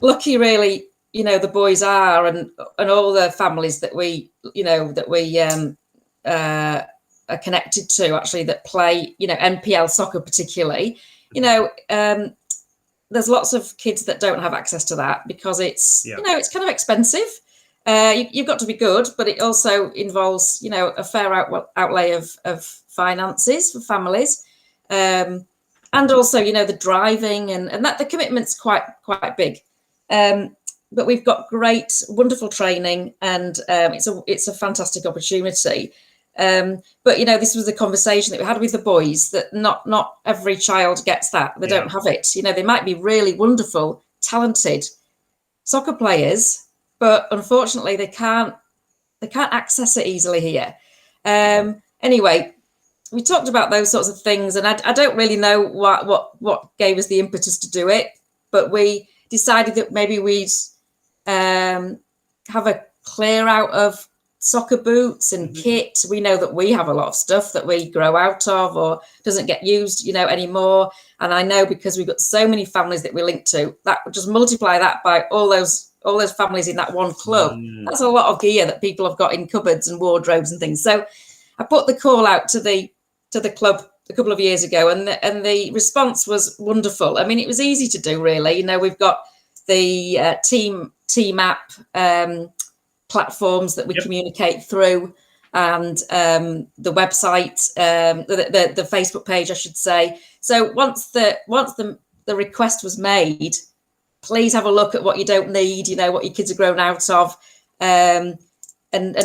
lucky really, the boys are and all the families that we are connected to, actually, that play, NPL soccer particularly. There's lots of kids that don't have access to that because it's, it's kind of expensive. You've got to be good, but it also involves, a fair outlay of finances for families. And also, the driving and that the commitment's quite big. But we've got great, wonderful training and it's a fantastic opportunity. But this was the conversation that we had with the boys, that not every child gets that. They don't have it. They might be really wonderful, talented soccer players, but unfortunately they can't access it easily here. Anyway, we talked about those sorts of things, and I don't really know what gave us the impetus to do it, but we decided that maybe we'd have a clear out of soccer boots and kit. We know that we have a lot of stuff that we grow out of or doesn't get used, anymore. And I know because we've got so many families that we link to, that just multiply that by all those all those families in that one club. That's a lot of gear that people have got in cupboards and wardrobes and things. So I put the call out to the club a couple of years ago, and the response was wonderful. I mean, it was easy to do, really. You know, we've got the team app platforms that we communicate through, and the website, the Facebook page, I should say. So once the request was made, please have a look at what you don't need, you know, what your kids are grown out of, and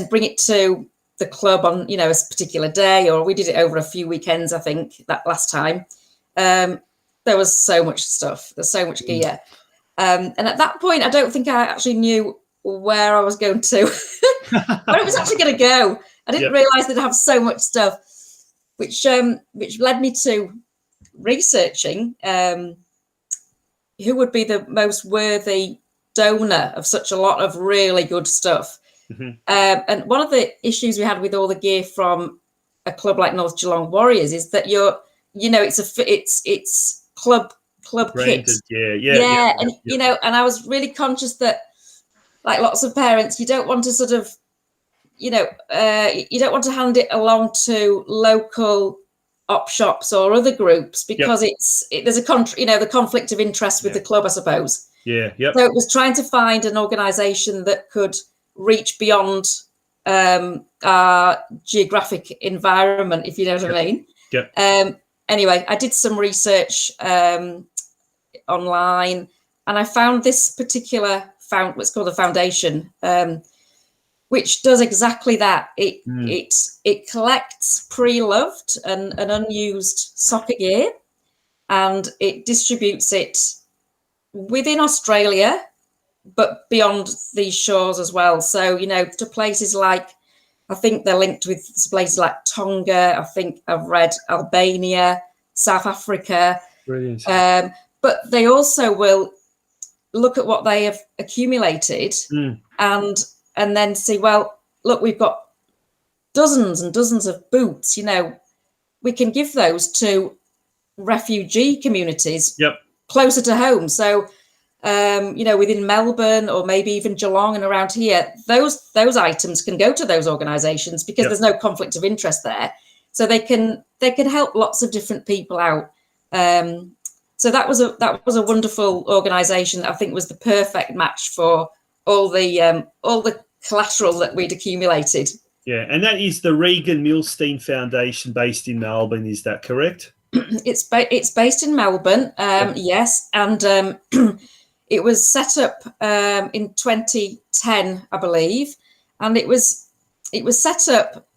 bring it to the club on, you know, a particular day, or we did it over a few weekends, I think, that last time. There was so much stuff. There's so much gear. And at that point, I don't think I actually knew where I was going to, where it was actually going to go. I didn't realise that I have so much stuff, which led me to researching who would be the most worthy donor of such a lot of really good stuff. And one of the issues we had with all the gear from a club like North Geelong Warriors is that it's club branded, kit. And you know, and I was really conscious that, like lots of parents, you don't want to sort of, you know, you don't want to hand it along to local op shops or other groups because there's a the conflict of interest with the club, I suppose. So it was trying to find an organisation that could reach beyond our geographic environment, if you know what I mean. Anyway, I did some research online, and I found this particular what's called a foundation, which does exactly that. It collects pre-loved and unused soccer gear, and it distributes it within Australia, but beyond these shores as well. So, you know, to places like, I think they're linked with places like Tonga. I think I've read Albania, South Africa. Brilliant. But they also will look at what they have accumulated and then see, well, look, we've got dozens and dozens of boots, you know, we can give those to refugee communities closer to home. So, you know, within Melbourne or maybe even Geelong and around here, those items can go to those organisations because there's no conflict of interest there. So they can help lots of different people out. So that was a wonderful organisation that I think was the perfect match for all the collateral that we'd accumulated. Yeah, and that is the Regan Millstein Foundation based in Melbourne. Is that correct? It's based in Melbourne. Yes, and it was set up in 2010, I believe, and it was set up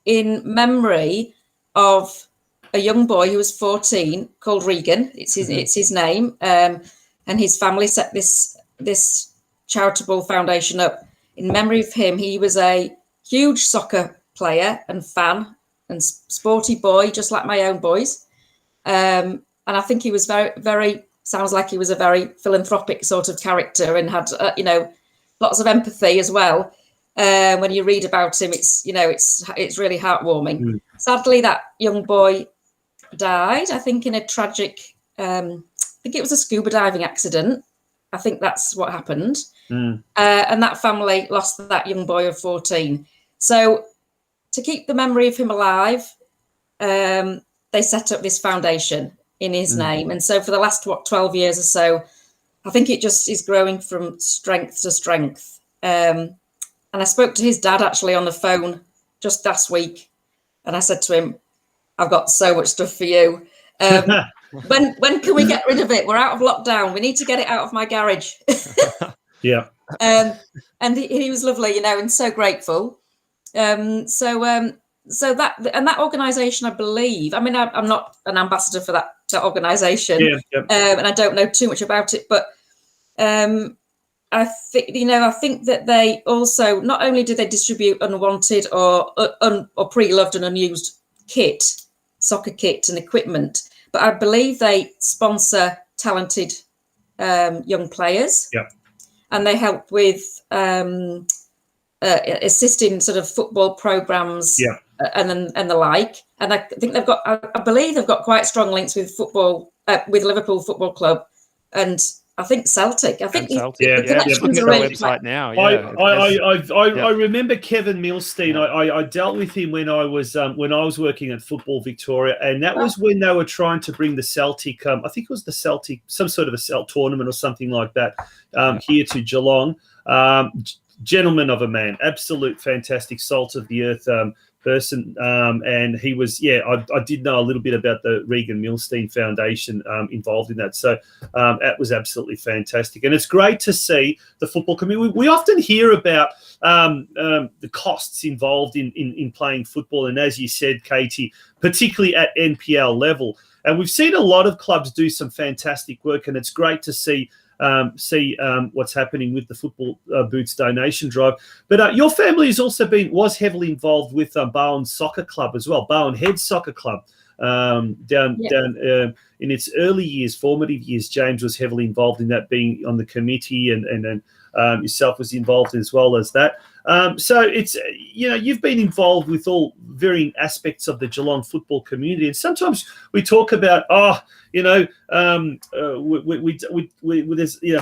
in memory of a young boy who was 14 called Regan. It's his name, and his family set this charitable foundation up in memory of him. He was a huge soccer player and fan and sporty boy, just like my own boys. And I think he was sounds like he was a very philanthropic sort of character and had, you know, lots of empathy as well. When you read about him, it's really heartwarming. Sadly, that young boy died, I think, in a tragic, I think it was a scuba diving accident. I think that's what happened. And that family lost that young boy of 14. So to keep the memory of him alive, they set up this foundation in his name. And so for the last, 12 years or so, I think it just is growing from strength to strength. And I spoke to his dad actually on the phone just last week. And I said to him, I've got so much stuff for you. When can we get rid of it? We're out of lockdown. We need to get it out of my garage. And he was lovely, you know, and so grateful. So that organisation, I believe, I mean, I'm not an ambassador for that organisation, and I don't know too much about it, but I think that they also, not only do they distribute unwanted or pre-loved and unused soccer kit and equipment, but I believe they sponsor talented young players. And they help with assisting sort of football programs and the like. And I think I believe they've got quite strong links with football, with Liverpool Football Club and I think Celtic. I think Celtic. the connections are really website now. I remember Kevin Millstein. I dealt with him when I was working at Football Victoria, and that was when they were trying to bring the Celtic. I think it was the Celtic, some sort of a Celt tournament or something like that, here to Geelong. Gentleman of a man, absolute fantastic, salt of the earth person, and he was, I did know a little bit about the Regan Millstein Foundation involved in that, so that was absolutely fantastic, and it's great to see the football community. We often hear about the costs involved in playing football, and as you said, Katie, particularly at NPL level, and we've seen a lot of clubs do some fantastic work, and it's great to see what's happening with the Football Boots donation drive. But your family has also was heavily involved with Bowen Soccer Club as well, Bowen Head Soccer Club. Down in its early years, formative years, James was heavily involved in that, being on the committee, and then yourself was involved as well as that. So it's, you've been involved with all varying aspects of the Geelong football community, and sometimes we talk about, there's,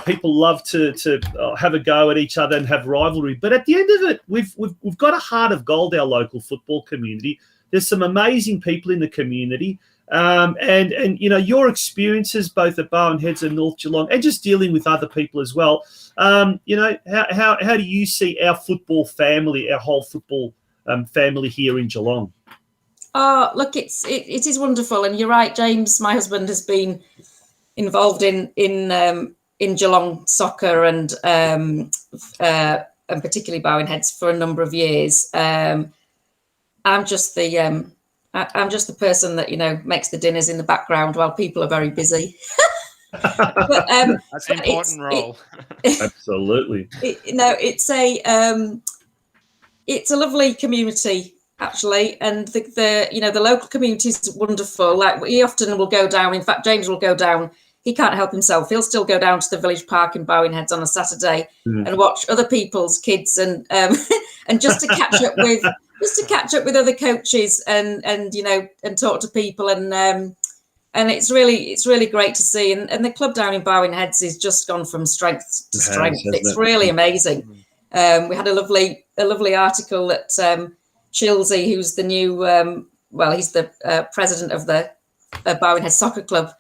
people love to have a go at each other and have rivalry, but at the end of it, we've got a heart of gold, our local football community. There's some amazing people in the community, and your experiences both at Bowen Heads and North Geelong, and just dealing with other people as well. How do you see our football family, our whole football family here in Geelong? Oh, look, it is wonderful, and you're right, James. My husband has been involved in Geelong soccer and particularly Bowen Heads for a number of years. I'm just the person that makes the dinners in the background while people are very busy. But, that's an important role. Absolutely. It's a lovely community, actually, and the local community is wonderful. Like, we often will go down. In fact, James will go down. He can't help himself. He'll still go down to the village park in Bowen Heads on a Saturday and watch other people's kids, and just to catch up with other coaches and talk to people, and it's really great to see. And the club down in Bowen Heads has just gone from strength to strength. It's really amazing. We had a lovely article that Chilsey, who's the new he's the president of the Bowen Heads Soccer Club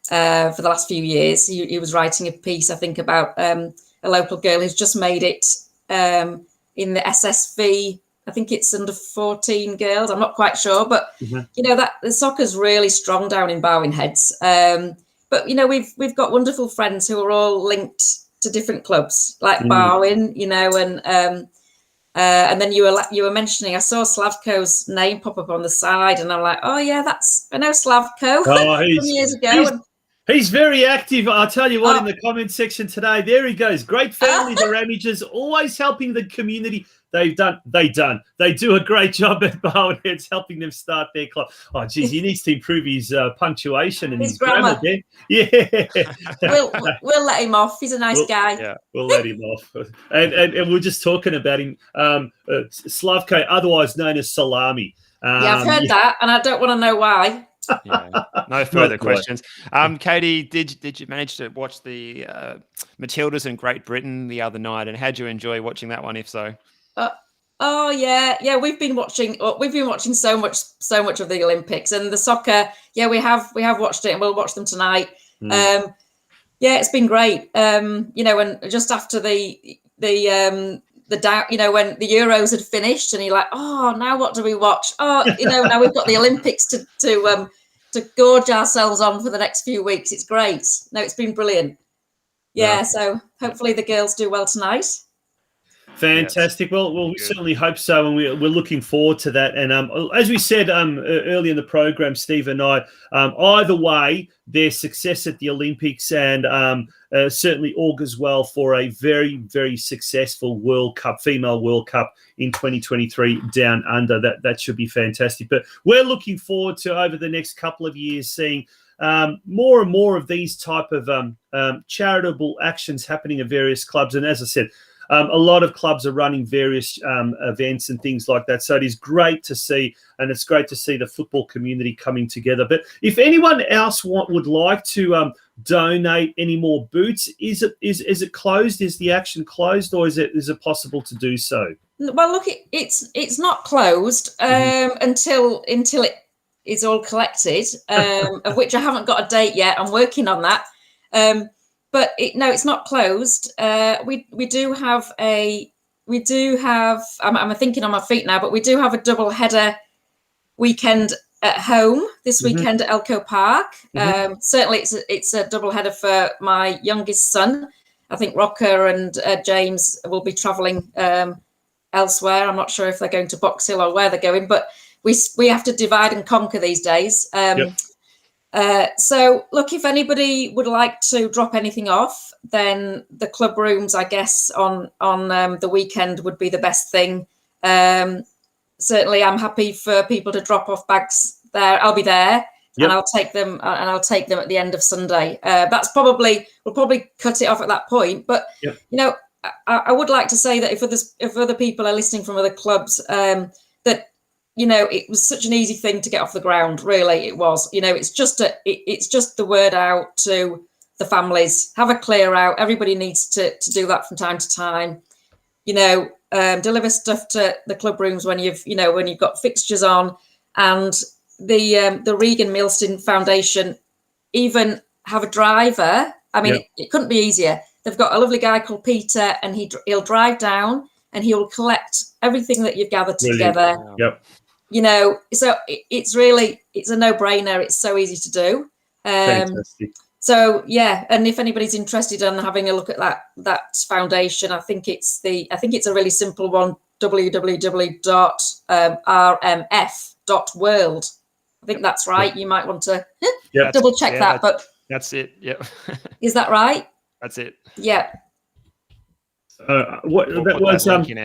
for the last few years. He was writing a piece, I think, about a local girl who's just made it in the SSV. I think it's under 14 girls. I'm not quite sure, but that the soccer's really strong down in Bowen Heads. But we've got wonderful friends who are all linked to different clubs, like Bowen, and then you were mentioning, I saw Slavko's name pop up on the side, and I'm like, oh yeah, I know Slavko from years ago. He's very active. I'll tell you what, in the comment section today, there he goes. Great family, the RAMMAGEs, always helping the community. They do a great job at Bowen Heads, helping them start their club. Oh, geez, he needs to improve his punctuation and his grammar. Yeah. We'll let him off. He's a nice guy. Yeah, we'll let him off. And we're just talking about him, Slavko, otherwise known as Salami. I've heard that, and I don't want to know why. Yeah, no further questions. Katie, did you manage to watch the Matildas in Great Britain the other night, and how'd you enjoy watching that one, if so? We've been watching so much of the Olympics and the soccer. Yeah, we have watched it, and we'll watch them tonight. It's been great. And just after the doubt, when the Euros had finished, and you're like, oh, now what do we watch? Oh, now we've got the Olympics to gorge ourselves on for the next few weeks. It's great. No, it's been brilliant. Yeah. So hopefully the girls do well tonight. Fantastic. Well, we certainly hope so, and we're looking forward to that. And as we said earlier in the program, Steve and I, either way, their success at the Olympics and certainly augurs well for a very, very successful World Cup, female World Cup in 2023 down under. That should be fantastic. But we're looking forward to, over the next couple of years, seeing more and more of these type of charitable actions happening at various clubs. And as I said, a lot of clubs are running various events and things like that. So it is great to see, and it's great to see the football community coming together. But if anyone else would like to donate any more boots, is it closed? Is the action closed, or is it possible to do so? Well, look, it's not closed until it is all collected, of which I haven't got a date yet. I'm working on that. But it's not closed. We do have I'm thinking on my feet now, but we do have a double header weekend at home this weekend at Elco Park. Certainly it's a double header for my youngest son. I think Rocker and James will be travelling elsewhere. I'm not sure if they're going to Box Hill or where they're going, but we have to divide and conquer these days. So look, if anybody would like to drop anything off, then the club rooms, I guess, on the weekend would be the best thing. Certainly, I'm happy for people to drop off bags there. I'll be there, and I'll take them. At the end of Sunday. We'll probably cut it off at that point. But I would like to say that if other people are listening from other clubs, that it was such an easy thing to get off the ground. Really, it was. It's just the word out to the families. Have a clear out. Everybody needs to do that from time to time. Deliver stuff to the club rooms when you've got fixtures on, and the Regan Millstein Foundation even have a driver. I mean, it couldn't be easier. They've got a lovely guy called Peter, and he'll drive down and he will collect everything that you've gathered together. Yep. So it's a no-brainer. It's so easy to do. Fantastic. So and if anybody's interested in having a look at that foundation, I think it's a really simple one: www.rmf.world. I think that's right. You might want to double check that, but that's it. Yep. Is that right? That's it. Yeah. We'll put that link in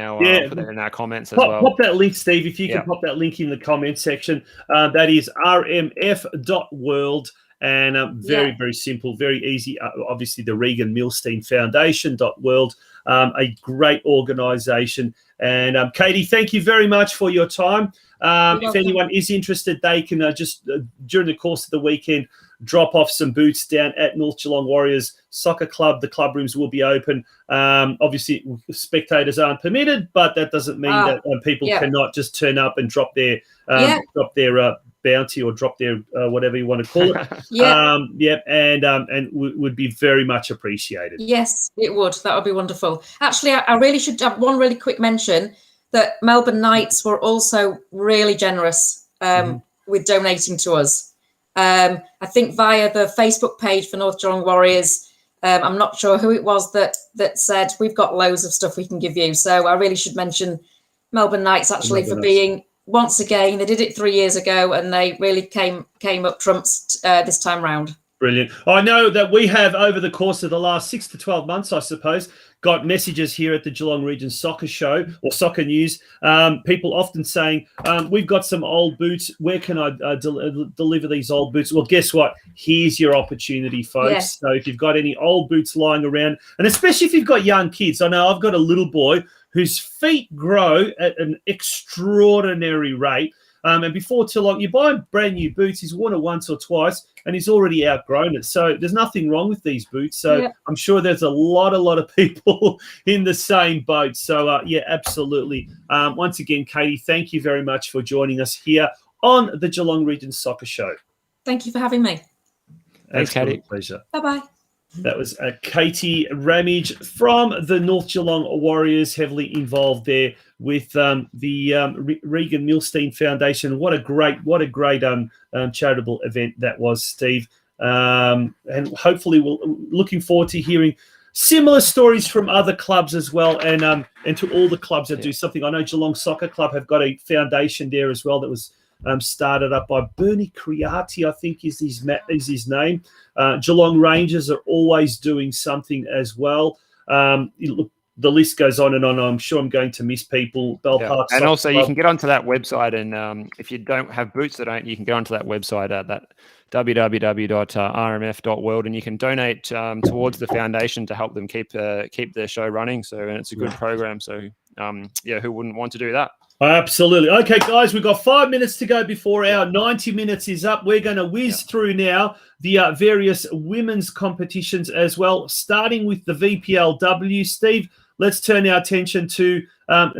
our comments as well. Pop that link, Steve, if you can pop that link in the comment section. That is rmf.world, and very, very simple, very easy. Obviously, the Regan Millstein Foundation.world, a great organisation. And Katie, thank you very much for your time. If anyone is interested, they can just during the course of the weekend drop off some boots down at North Geelong Warriors Soccer Club. The club rooms will be open. Obviously, spectators aren't permitted, but that doesn't mean that people cannot just turn up and drop their bounty or drop their whatever you want to call it. And would be very much appreciated. Yes, it would. That would be wonderful. Actually, I really should have one really quick mention that Melbourne Knights were also really generous with donating to us. I think via the Facebook page for North Geelong Warriors. I'm not sure who it was that said we've got loads of stuff we can give you. So I really should mention Melbourne Knights actually for being, once again, they did it 3 years ago and they really came up trumps this time round. Brilliant. I know that we have, over the course of the last 6 to 12 months, I suppose, got messages here at the Geelong Region Soccer Show or Soccer News. People often saying, we've got some old boots. Where can I deliver these old boots? Well, guess what? Here's your opportunity, folks. Yeah. So if you've got any old boots lying around, and especially if you've got young kids. I know I've got a little boy whose feet grow at an extraordinary rate. And before too long, you buy brand new boots, he's worn it once or twice, and he's already outgrown it. So there's nothing wrong with these boots. So I'm sure there's a lot of people in the same boat. So, absolutely. Once again, Katie, thank you very much for joining us here on the Geelong Region Soccer Show. Thank you for having me. Thanks, Katie. Pleasure. Bye-bye. That was Katie RAMMAGE from the North Geelong Warriors, heavily involved there with the Regan Millstein Foundation. What a great charitable event that was, Steve. And hopefully we're looking forward to hearing similar stories from other clubs as well, and to all the clubs that do something. I know Geelong Soccer Club have got a foundation there as well that was started up by Bernie Creati, I think is his name. Geelong Rangers are always doing something as well. the list goes on and on. I'm sure I'm going to miss people. Bell Park. And Soccer also, Club. you can get onto that website, and if you don't have boots you can go onto that website at that www.rmf.world, and you can donate towards the foundation to help them keep their show running. So, and it's a good program. So, who wouldn't want to do that? Absolutely. Okay, guys, we've got 5 minutes to go before our 90 minutes is up. We're going to whiz through now the various women's competitions as well, starting with the VPLW. Steve, let's turn our attention to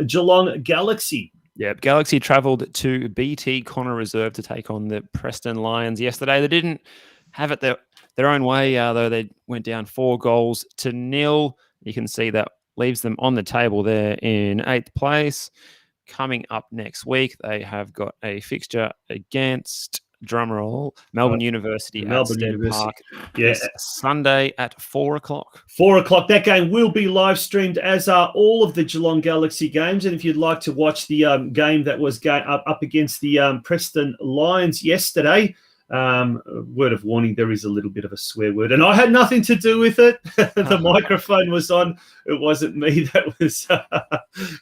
Geelong Galaxy. Yeah, Galaxy travelled to BT Connor Reserve to take on the Preston Lions yesterday. They didn't have it their own way, though. They went down 4-0. You can see that leaves them on the table there in 8th place. Coming up next week, they have got a fixture against, drumroll, Melbourne University at Stead Park. Yes, Sunday at 4 o'clock. 4 o'clock. That game will be live streamed, as are all of the Geelong Galaxy games. And if you'd like to watch the game that was up against the Preston Lions yesterday, word of warning, there is a little bit of a swear word, and I had nothing to do with it. The microphone was on. It wasn't me that was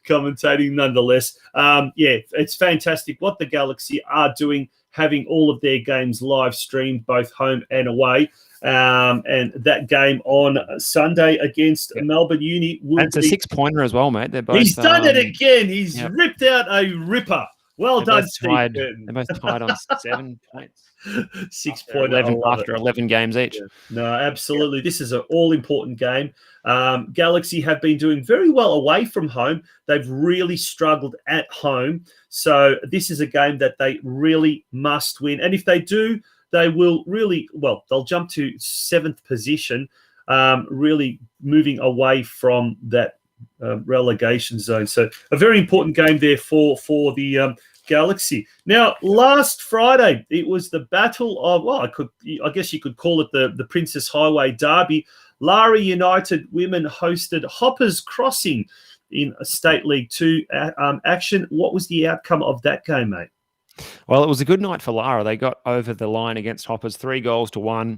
commentating nonetheless. It's fantastic what the Galaxy are doing, having all of their games live streamed, both home and away. And that game on Sunday against Melbourne Uni will It's a 6-pointer as well, mate. They're both, he's done it again. He's ripped out a ripper. Well done, Steve. They're both tied on 7 points. 6 point after 11 games each. Yeah. No, absolutely. This is an all-important game. Galaxy have been doing very well away from home. They've really struggled at home. So this is a game that they really must win. And if they do, they will really, they'll jump to 7th position, really moving away from that relegation zone. So a very important game there for the Galaxy. Now, last Friday, it was the battle of, I guess you could call it the Princess Highway Derby. Lara United women hosted Hoppers Crossing in State League 2 action. What was the outcome of that game, mate? Well, it was a good night for Lara. They got over the line against Hoppers 3-1.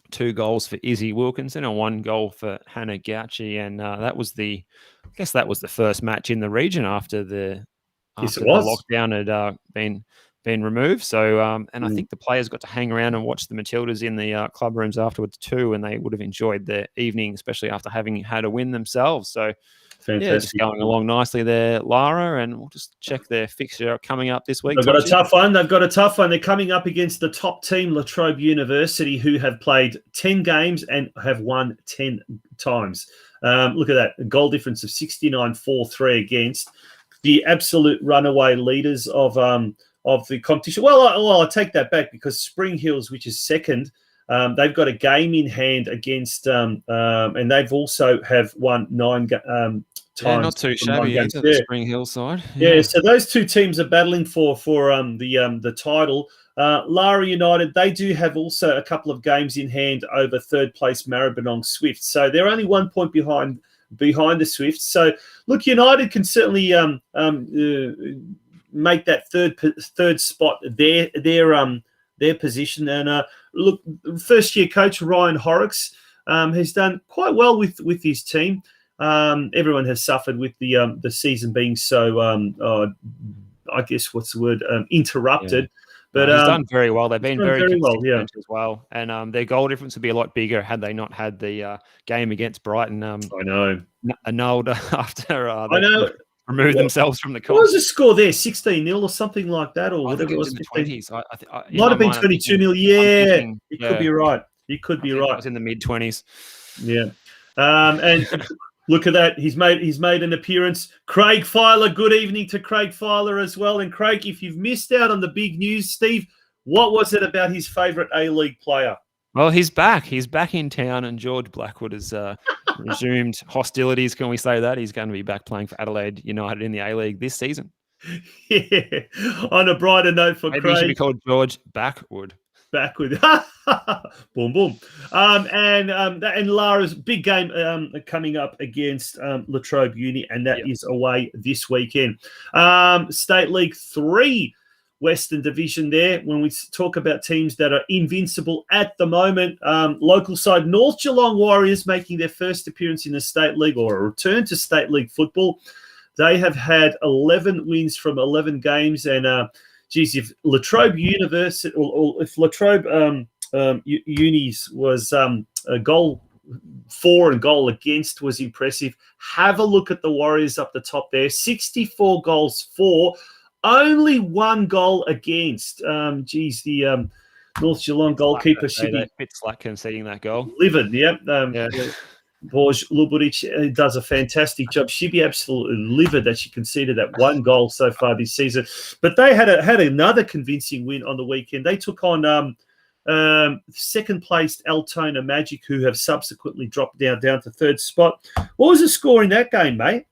2 goals for Izzy Wilkinson and 1 goal for Hannah Gauci. And that was the first match in the region after the lockdown had been removed. So, and I think the players got to hang around and watch the Matildas in the club rooms afterwards too, and they would have enjoyed their evening, especially after having had a win themselves. So, just going along nicely there, Lara, and we'll just check their fixture coming up this week. They've got a tough one. They're coming up against the top team, La Trobe University, who have played 10 games and have won 10 times. Look at that, a goal difference of 69-4-3 against the absolute runaway leaders of the competition. Well, I take that back, because Spring Hills, which is second, they've got a game in hand against, and they've also have won 9 times. Not too shabby either, the Spring Hill side. Yeah, so those two teams are battling for the title. Lara United, they do have also a couple of games in hand over third place Maribyrnong Swifts. So they're only 1 point behind the Swifts. So look, United can certainly make that third spot their position. And look, first year coach Ryan Horrocks has done quite well with his team. Everyone has suffered with the season being so I guess interrupted. Yeah. But he's done very well. They've been very consistent as well. And their goal difference would be a lot bigger had they not had the game against Brighton. I know. Annulled after they removed themselves from the court. What was the score there? 16-0 or something like that? Or whatever it was. In the 20s. Might have been 22-0. Yeah, you could be right. You could be right. It was in the mid-20s. Yeah. And look at that. He's made an appearance. Craig Filer. Good evening to Craig Filer as well. And Craig, if you've missed out on the big news, Steve, what was it about his favourite A-League player? Well, he's back. He's back in town, and George Blackwood has resumed hostilities. Can we say that? He's going to be back playing for Adelaide United in the A-League this season. Yeah. On a brighter note for Maybe Craig. He should be called George Backwood. Backwood. Boom, boom. And Lara's big game coming up against La Trobe Uni, and that is away this weekend. State League 3. Western Division there. When we talk about teams that are invincible at the moment, local side North Geelong Warriors making their first appearance in the State League or a return to State League football. They have had 11 wins from 11 games. And, if Latrobe University or if Latrobe Unis was a goal for and goal against was impressive, have a look at the Warriors up the top there. 64 goals for, only 1 goal against. The North Geelong goalkeeper should be a bit slack conceding that goal. Livid, yeah. Borj Luburic does a fantastic job. She'd be absolutely livid that she conceded that 1 goal so far this season. But they had another convincing win on the weekend. They took on second-placed Altona Magic, who have subsequently dropped down to third spot. What was the score in that game, mate?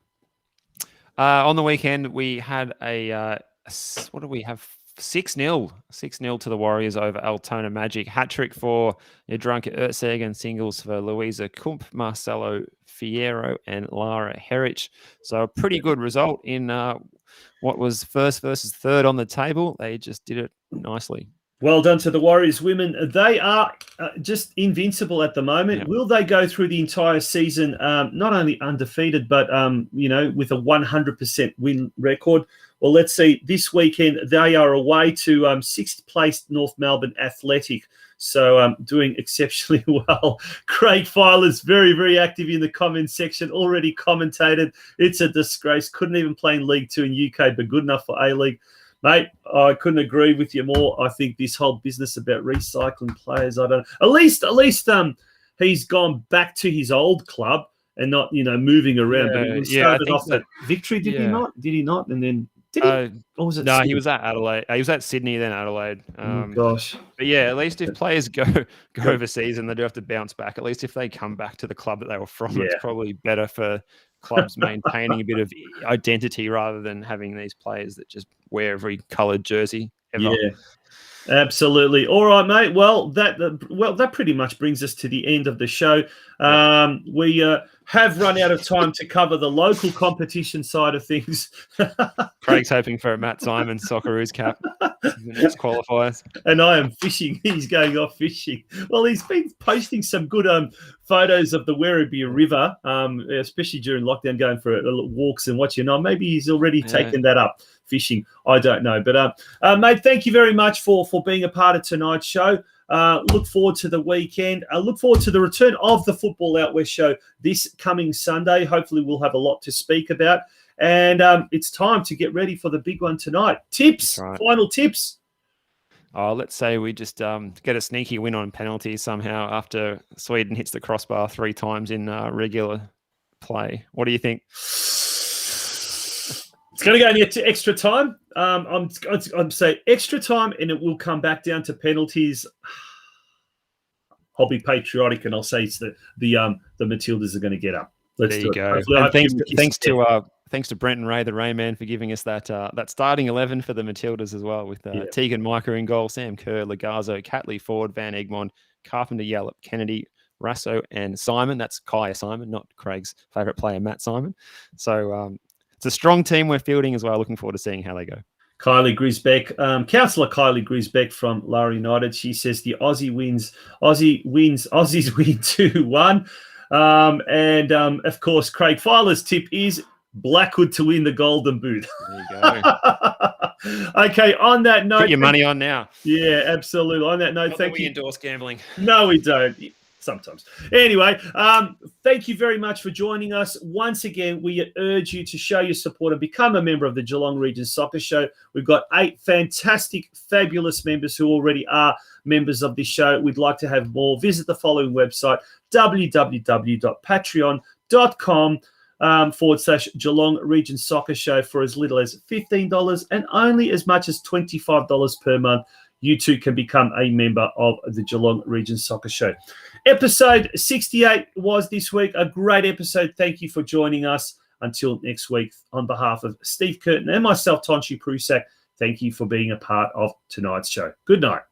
On the weekend, we had what do we have? 6-0 to the Warriors over Altona Magic. Hat-trick for Jadranka Ertzeg and singles for Louisa Kump, Marcelo Fierro and Lara Herich. So a pretty good result in what was first versus third on the table. They just did it nicely. Well done to the Warriors women. They are just invincible at the moment. Yep. Will they go through the entire season not only undefeated, but with a 100% win record? Well, let's see. This weekend they are away to 6th placed North Melbourne Athletic, so doing exceptionally well. Craig Filer's very, very active in the comments section. Already commentated. It's a disgrace. Couldn't even play in League 2 in UK, but good enough for A-League. Mate, I couldn't agree with you more. I think this whole business about recycling players, I don't know. At least he's gone back to his old club and not, moving around. Yeah, but he started off at Victory, did he not? Did he not? And then did he? Or was it no, Sydney? he was at Adelaide. He was at Sydney, then Adelaide. Gosh. But yeah, at least if players go overseas and they do have to bounce back, at least if they come back to the club that they were from, it's probably better for clubs maintaining a bit of identity rather than having these players that just wear every coloured jersey ever. Yeah, absolutely. All right, mate. Well, that pretty much brings us to the end of the show. We have run out of time to cover the local competition side of things. Craig's hoping for a Matt Simon Socceroos cap in the next qualifiers. And I am fishing. He's going off fishing. Well, he's been posting some good photos of the Werribee River, especially during lockdown, going for walks and watching. Maybe he's already taken that up, fishing. I don't know. But, mate, thank you very much for being a part of tonight's show. Look forward to the weekend. Look forward to the return of the Football Out West show this coming Sunday. Hopefully we'll have a lot to speak about. And it's time to get ready for the big one tonight. Tips, final tips. Let's say we just get a sneaky win on penalty somehow after Sweden hits the crossbar 3 times in regular play. What do you think? It's going to go into extra time. I'm saying extra time, and it will come back down to penalties. I'll be patriotic, and I'll say it's the Matildas are going to get up. Let's there you go. And thanks to Brent and Ray, the Rayman, for giving us that starting 11 for the Matildas as well, with Tegan Micah in goal, Sam Kerr, Lagazzo, Catley Ford, Van Egmond, Carpenter, Yallop, Kennedy, Rasso, and Simon. That's Kaya Simon, not Craig's favourite player, Matt Simon. So it's a strong team we're fielding as well. Looking forward to seeing how they go. Kylie Grisbeck, Councillor Kylie Grisbeck from Lara United. She says the Aussies win 2-1. And of course, Craig Filer's tip is Blackwood to win the Golden Boot. There you go. Okay, on that note. Put your money on now. Yeah, absolutely. On that note, thank you. We endorse gambling. No, we don't. Sometimes. Anyway, thank you very much for joining us. Once again, we urge you to show your support and become a member of the Geelong Region Soccer Show. We've got 8 fantastic, fabulous members who already are members of this show. We'd like to have more. Visit the following website, www.patreon.com/Geelong Region Soccer Show for as little as $15 and only as much as $25 per month. You too can become a member of the Geelong Region Soccer Show. Episode 68 was this week. A great episode. Thank you for joining us. Until next week, on behalf of Steve Curtin and myself, Tonchi Prusak, thank you for being a part of tonight's show. Good night.